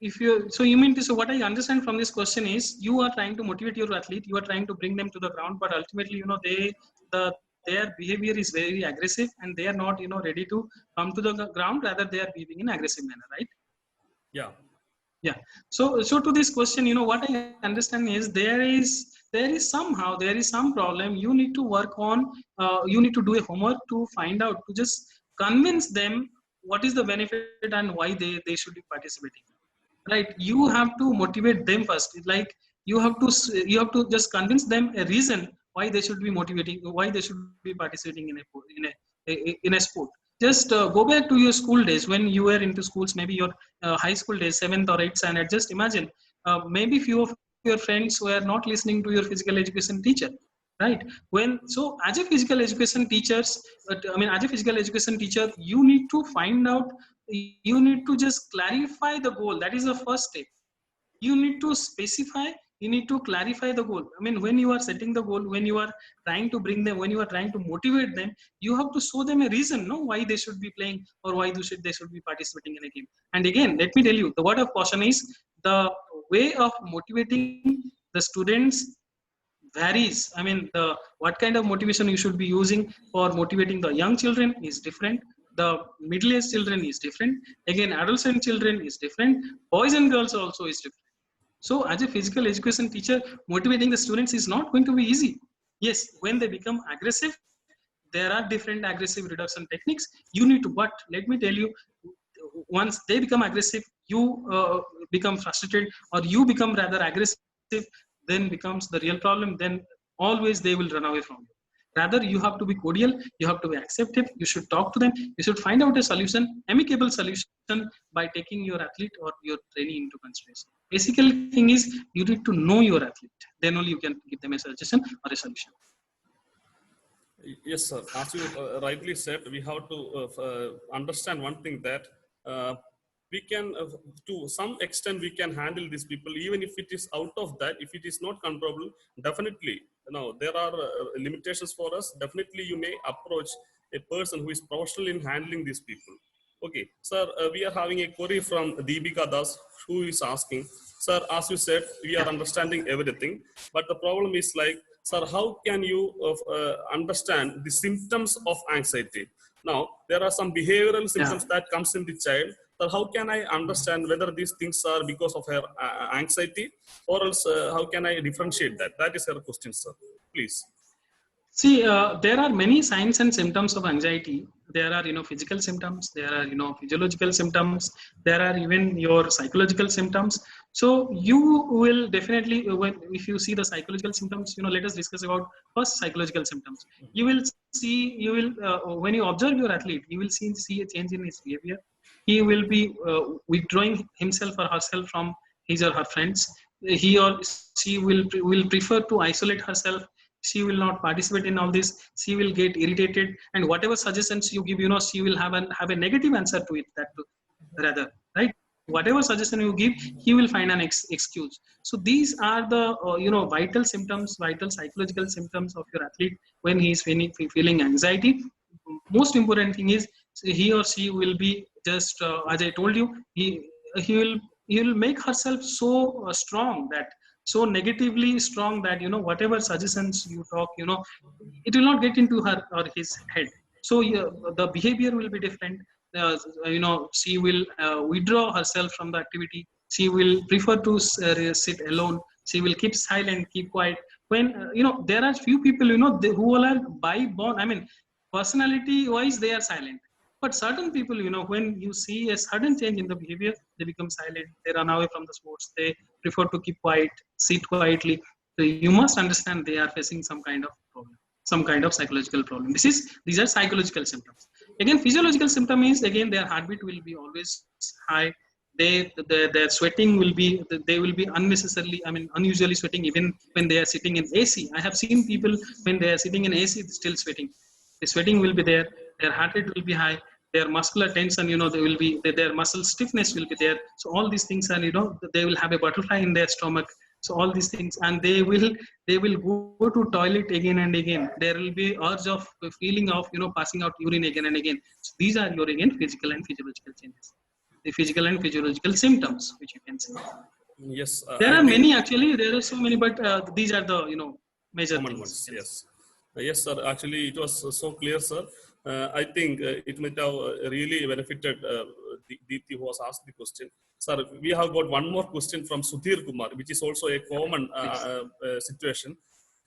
if you, so you mean to, so what I understand from this question is, you are trying to motivate your athlete, you are trying to bring them to the ground, but ultimately, their behavior is very aggressive, and they are not, ready to come to the ground. Rather, they are behaving in aggressive manner, right? Yeah. Yeah. So to this question, what I understand is, there is some problem you need to work on. You need to do a homework to find out, to just convince them what is the benefit and why they should be participating, right? You have to motivate them first. Like, you have to just convince them a reason why they should be motivating, why they should be participating in a sport. Just go back to your school days when you were into schools, maybe your high school days, 7th or 8th standard. Just imagine, maybe few of your friends were not listening to your physical education teacher, right? As a physical education teachers, as a physical education teacher, you need to find out, you need to just clarify the goal. That is the first step. You need to specify, you need to clarify the goal. When you are setting the goal, when you are trying to bring them, when you are trying to motivate them, you have to show them a reason, no, why they should be playing, or why they should be participating in a game. And again, let me tell you, the word of caution is, the way of motivating the students varies. The what kind of motivation you should be using for motivating the young children is different. The middle-aged children is different. Again, adolescent children is different. Boys and girls also is different. So as a physical education teacher, motivating the students is not going to be easy. Yes, when they become aggressive, there are different aggressive reduction techniques. You need to, but let me tell you, once they become aggressive, you become frustrated, or you become rather aggressive, then becomes the real problem. Then always they will run away from you. Rather, you have to be cordial, you have to be acceptive, you should talk to them, you should find out a solution, amicable solution, by taking your athlete or your trainee into consideration. Basically thing is, you need to know your athlete, then only you can give them a suggestion or a solution. Yes, sir. As you rightly said, we have to understand one thing, that uh, we can, to some extent, we can handle these people, even if it is out of that. If it is not controllable, definitely, there are limitations for us. Definitely, you may approach a person who is professional in handling these people. Okay, sir, we are having a query from Deepika Das, who is asking, sir, as you said, we are understanding everything, but the problem is like, sir, how can you understand the symptoms of anxiety? Now, there are some behavioral Yeah. symptoms that comes in the child. So how can I understand whether these things are because of her anxiety, or else how can I differentiate that? That is her question, sir. Please. See, there are many signs and symptoms of anxiety. There are, physical symptoms. There are, physiological symptoms. There are even your psychological symptoms. So you will definitely, if you see the psychological symptoms, let us discuss about first psychological symptoms. You will when you observe your athlete, you will see a change in his behavior. He will be withdrawing himself or herself from his or her friends. He or she will prefer to isolate herself. She will not participate in all this. She will get irritated, and whatever suggestions you give, she will have a negative answer to it, that rather, right? Whatever suggestion you give, he will find an excuse. So these are the vital symptoms, vital psychological symptoms of your athlete when he is feeling anxiety. Most important thing is, he or she will be just as I told you, he will he will make herself so strong, that so negatively strong, that whatever suggestions you talk, it will not get into her or his head. So yeah, the behavior will be different. She will withdraw herself from the activity. She will prefer to sit alone. She will keep silent, keep quiet. When there are few people, who are by born, I mean, personality wise they are silent. But certain people, when you see a sudden change in the behavior, they become silent, they run away from the sports, they prefer to keep quiet, sit quietly. So you must understand they are facing some kind of problem, some kind of psychological problem. These are psychological symptoms. Again, physiological symptom is, again, their heartbeat will be always high. Their sweating will be, they will be unnecessarily, I mean, unusually sweating, even when they are sitting in AC. I have seen people when they are sitting in AC still sweating. The sweating will be there. Their heart rate will be high. Their muscular tension, they will be, their muscle stiffness will be there. So all these things are, they will have a butterfly in their stomach. So all these things, and they will go to toilet again and again. There will be urge of feeling of, passing out urine again and again. So these are your, again, physical and physiological changes, the physical and physiological symptoms, which you can see. Yes, There I are think many, actually. There are so many, but these are the, major common things, ones. you can say. Yes. Yes, sir. Actually, it was so clear, sir. I think it might have really benefited Deepthi, who was asked the question. Sir, we have got one more question from Sudhir Kumar, which is also a common Please. situation.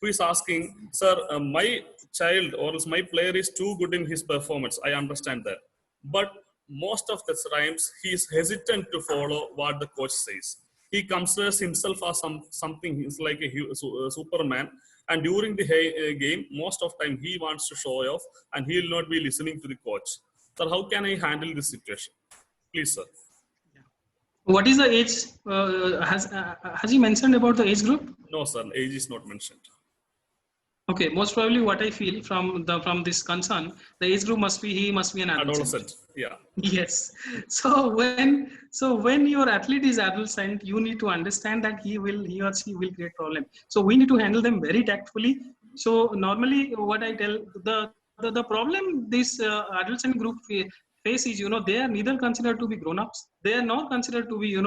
Who is asking, sir, my child or else my player is too good in his performance. I understand that. But most of the times, he is hesitant to follow what the coach says. He considers himself as something, he's like a Superman, and during the game, most of time he wants to show off, and he will not be listening to the coach. So how can I handle this situation? Please, sir. What is the age? Has he mentioned about the age group? No, sir. Age is not mentioned. Okay, most probably what I feel from this concern, the age group must be, he must be an adolescent. Adolescent. Yeah. Yes. So when your athlete is adolescent, you need to understand that he or she will create problem. So we need to handle them very tactfully. So normally, what I tell, the problem this adolescent group face is, they are neither considered to be grown ups. They are not considered to be,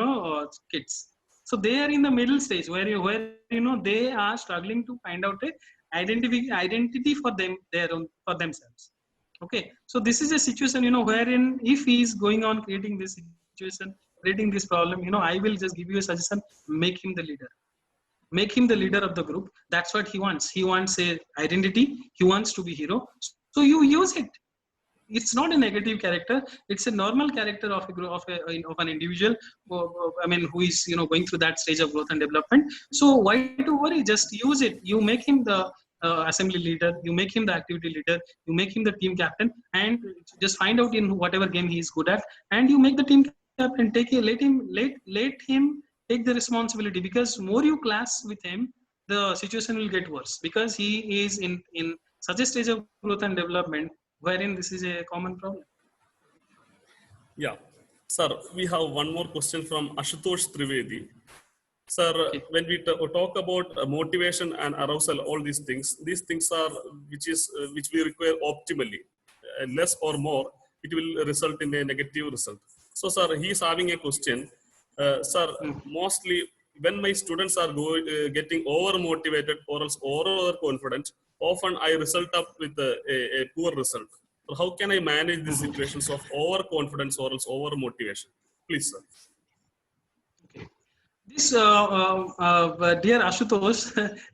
kids. So they are in the middle stage where they are struggling to find out a identity for them, their own, for themselves. Okay, so this is a situation, wherein if he is going on creating this situation, creating this problem, I will just give you a suggestion: make him the leader. Make him the leader of the group. That's what he wants. He wants a identity. He wants to be hero. So you use it. It's not a negative character. It's a normal character of a group, of an individual. I mean, who is going through that stage of growth and development. So why to worry? Just use it. You make him the assembly leader. You make him the activity leader. You make him the team captain, and just find out in whatever game he is good at, and you make the team captain. Let him take the responsibility, because more you clash with him, the situation will get worse, because he is in such a stage of growth and development wherein this is a common problem. Yeah. Sir, we have one more question from Ashutosh Trivedi. Sir, Okay. when we talk about motivation and arousal, all these things are which we require optimally, less or more. it will result in a negative result. So, sir, he is having a question. Sir, mostly when my students are getting over motivated or else over confident, often I result up with a poor result. So how can I manage these situations of overconfidence or else over motivation? Please, sir. This, dear Ashutosh,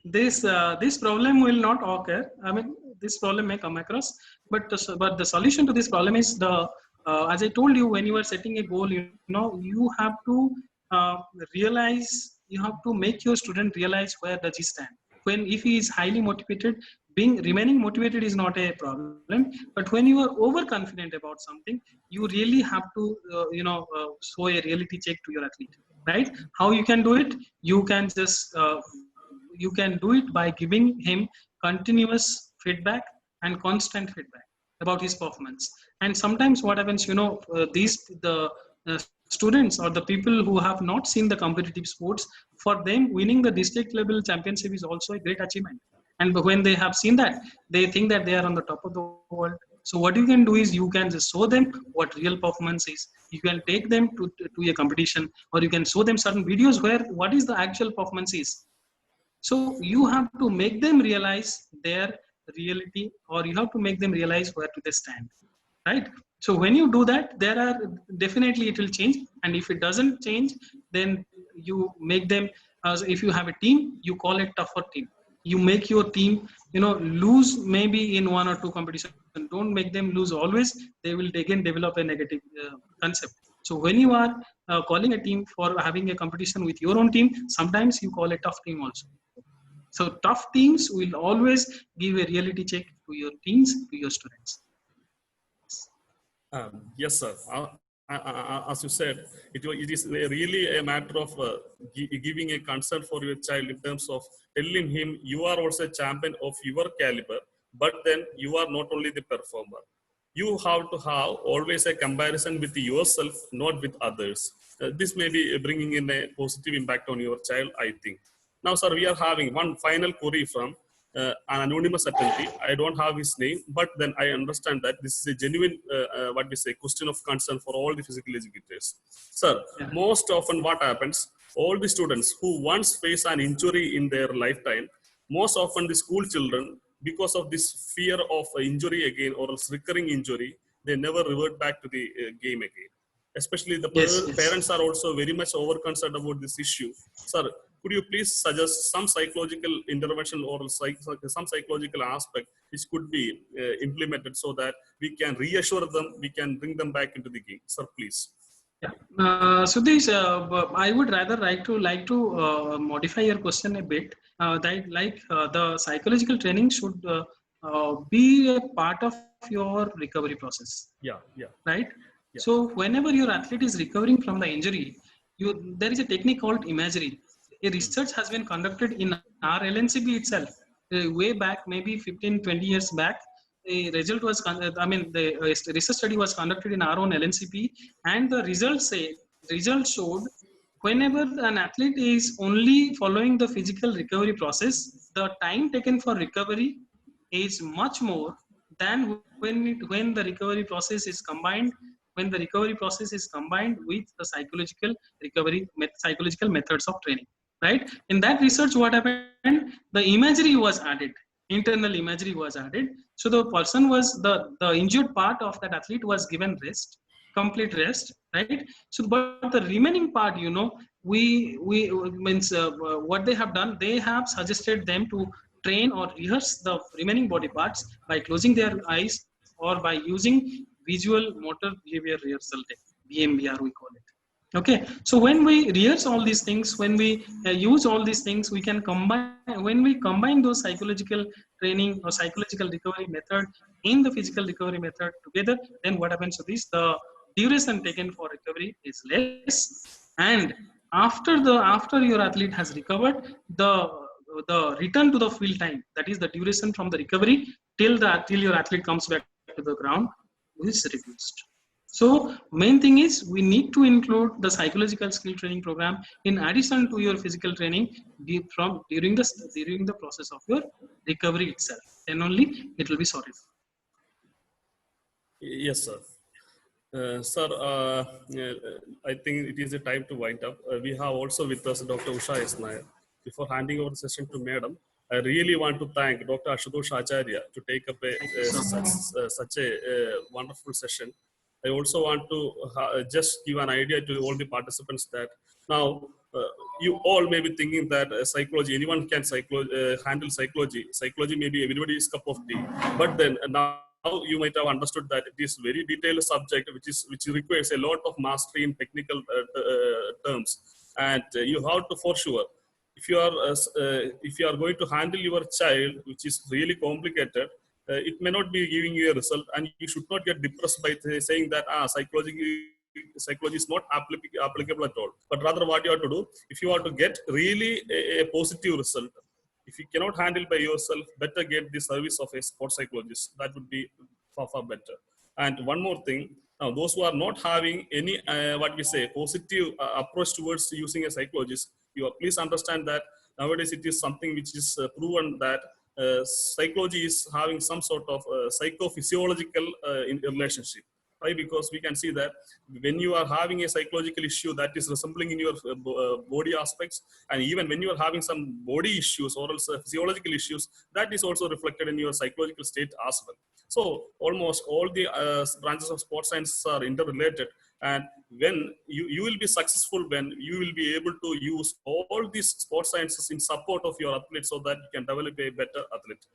this problem will not occur. I mean, this problem may come across, but the solution to this problem is as I told you, when you are setting a goal, you have to realize, you have to make your student realize where does he stand. When if he is highly motivated, remaining motivated is not a problem. But when you are overconfident about something, you really have to show a reality check to your athlete. Right? How you can do it? You can just you can do it by giving him continuous feedback and constant feedback about his performance. And sometimes what happens, the students or the people who have not seen the competitive sports, for them winning the district level championship is also a great achievement. And when they have seen that, they think that they are on the top of the world. So what you can do is you can just show them what real performance is. You can take them to a competition, or you can show them certain videos where what is the actual performance is. So you have to make them realize their reality, or you have to make them realize where do they stand, right? So when you do that, there are definitely it will change. And if it doesn't change, then you make them, if you have a team, you call it tougher team. You make your team, lose maybe in one or two competitions. Don't make them lose always. They will again develop a negative concept. So when you are calling a team for having a competition with your own team, sometimes you call a tough team also. So tough teams will always give a reality check to your teams, to your students. Yes, sir. As you said, it is really a matter of giving a concern for your child in terms of telling him you are also a champion of your caliber, but then you are not only the performer. You have to have always a comparison with yourself, not with others. This may be bringing in a positive impact on your child, I think. Now, sir, we are having one final query from an anonymous attendee. I don't have his name, but then I understand that this is a genuine, question of concern for all the physical educators. Sir, most often what happens, all the students who once face an injury in their lifetime, most often the school children, because of this fear of injury again or else recurring injury, they never revert back to the game again. Especially the parents are also very much over concerned about this issue. Sir, could you please suggest some psychological intervention or some psychological aspect which could be implemented so that we can reassure them, we can bring them back into the game? Sir, please. Yeah. Sudhesh, I would rather like to modify your question a bit. The psychological training should be a part of your recovery process. Yeah. Right. Yeah. So whenever your athlete is recovering from the injury, there is a technique called imagery. A research has been conducted in our LNCB itself way back, maybe 15-20 years back. The result was, the research study was conducted in our own LNCP, and the results showed whenever an athlete is only following the physical recovery process, the time taken for recovery is much more than when the recovery process is combined. When the recovery process is combined with the psychological methods of training, right? In that research, what happened? The imagery was added. Internal imagery was added. So the person was the injured part of that athlete was given rest, complete rest, right? So, but the remaining part, what they have done, they have suggested them to train or rehearse the remaining body parts by closing their eyes or by using visual motor behavior rehearsal technique, VMBR we call it. Okay, so when we rehearse all these things, when we use all these things, we can combine. When we combine those psychological training or psychological recovery method in the physical recovery method together, then what happens to this? The duration taken for recovery is less, and after your athlete has recovered, the return to the field time, that is the duration from the recovery till your athlete comes back to the ground, is reduced. So main thing is we need to include the psychological skill training program in addition to your physical training during the process of your recovery itself. Then only it will be sorted. Yes, sir. Sir, I think it is a time to wind up. We have also with us Dr. Usha S. Nair. Before handing over the session to Madam, I really want to thank Dr. Ashutosh Acharya to take up Thank you so much. such a wonderful session. I also want to just give an idea to all the participants that now you all may be thinking that psychology, anyone can handle psychology. Psychology may be everybody's cup of tea. But then now you might have understood that it is very detailed subject which requires a lot of mastery in technical terms, and you have to for sure if you are going to handle your child which is really complicated, it may not be giving you a result, and you should not get depressed by saying that psychology is not applicable at all. But rather, what you have to do, if you want to get really a positive result, if you cannot handle by yourself, better get the service of a sports psychologist. That would be far better. And one more thing, now those who are not having any what we say positive approach towards using a psychologist, you please understand that nowadays it is something which is proven that psychology is having some sort of psychophysiological relationship. Why? Because we can see that when you are having a psychological issue that is resembling in your body aspects, and even when you are having some body issues or else physiological issues, that is also reflected in your psychological state as well. So almost all the branches of sports science are interrelated, and when you will be successful when you will be able to use all these sports sciences in support of your athlete so that you can develop a better athlete.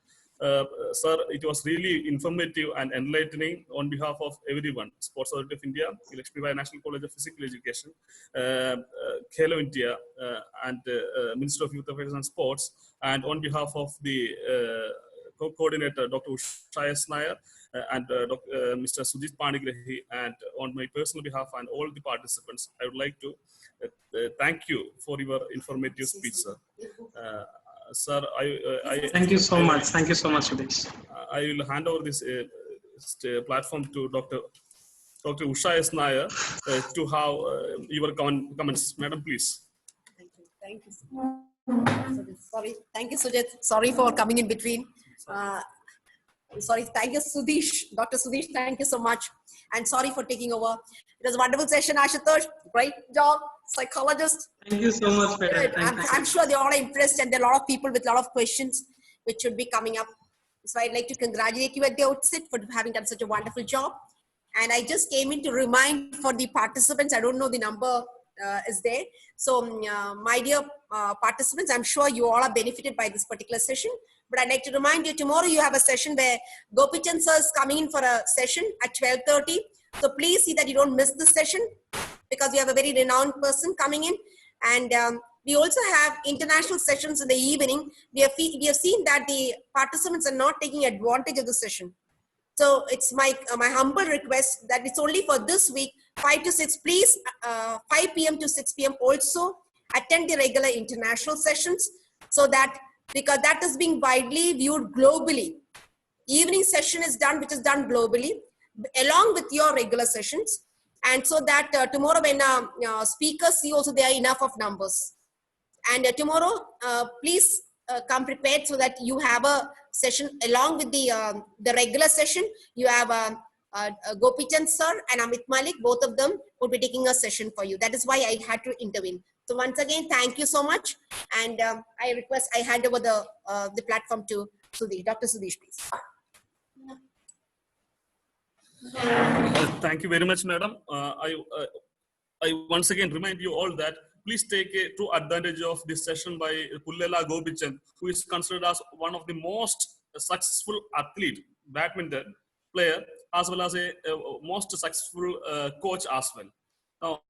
Sir, it was really informative and enlightening on behalf of everyone. Sports Authority of India, Lakshmi Bai National College of Physical Education, Khelo India, and Minister of Youth Affairs and Sports, and on behalf of the co-coordinator, Dr. Usha S. Nair, and Mr. Sujit Panigrahi, and on my personal behalf and all the participants, I would like to thank you for your informative speech, sir. Sir, Thank you so much. Thank you so much, Sudesh. I will hand over this platform to Dr. Usha S. Nair to have your comments. Madam, please. Thank you. Thank you. Sorry. Thank you, Sujit. Sorry for coming in between. Sorry. Thank you, Sudesh. Dr. Sudesh, thank you so much. And sorry for taking over. It was a wonderful session, Ashutosh. Great job, psychologist. Thank you so much, madam. I'm sure they all are impressed, and there are a lot of people with a lot of questions which should be coming up. So I'd like to congratulate you at the outset for having done such a wonderful job. And I just came in to remind for the participants, I don't know the number is there. So my dear participants, I'm sure you all are benefited by this particular session. But I'd like to remind you, tomorrow you have a session where Gopichan sir is coming in for a session at 12:30. So please see that you don't miss this session, because we have a very renowned person coming in. And we also have international sessions in the evening. We have seen that the participants are not taking advantage of the session. So it's my humble request that it's only for this week, 5 to 6. Please, 5 p.m. to 6 p.m. also attend the regular international sessions, so that, because that is being widely viewed globally. Evening session is done, which is done globally, along with your regular sessions. And so that tomorrow when speakers see also there are enough of numbers. And tomorrow, please come prepared so that you have a session along with the regular session. You have Gopichan sir and Amit Malik, both of them will be taking a session for you. That is why I had to intervene. So once again, thank you so much. And I hand over the platform to Sudesh. Dr. Sudesh, please. Thank you very much, madam. I once again remind you all that please take a true advantage of this session by Pullela Gopichan, who is considered as one of the most successful athlete, badminton player, as well as a most successful coach as well. Now,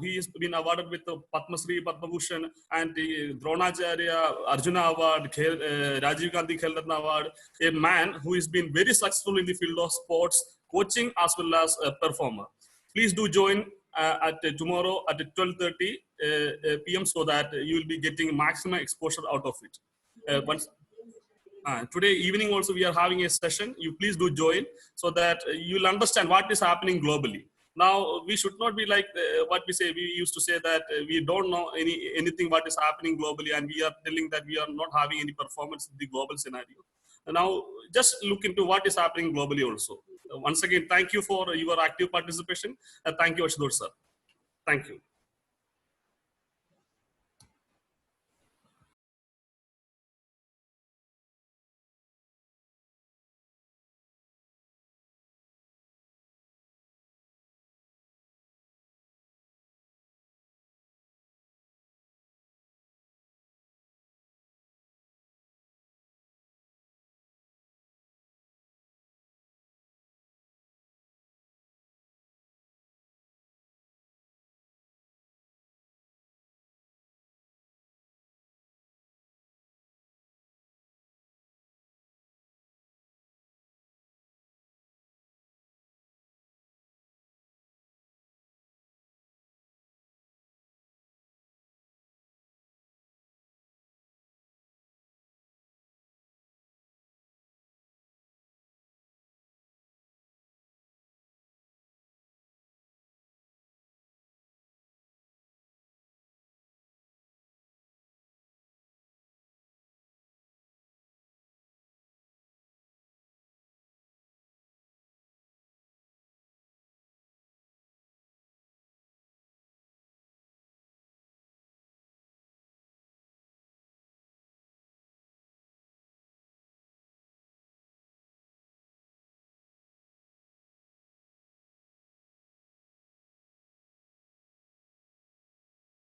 he has been awarded with the Padma Shri, Padma Bhushan, and the Dronacharya Arjuna Award, Rajiv Gandhi Khel Ratna Award, a man who has been very successful in the field of sports, coaching, as well as a performer. Please do join at tomorrow at 12:30 p.m. so that you will be getting maximum exposure out of it. Today evening also we are having a session. You please do join so that you'll understand what is happening globally. Now we should not be like what we say. We used to say that we don't know anything what is happening globally, and we are telling that we are not having any performance in the global scenario. Now just look into what is happening globally also. once again, thank you for your active participation. Thank you, Ashutosh sir. Thank you.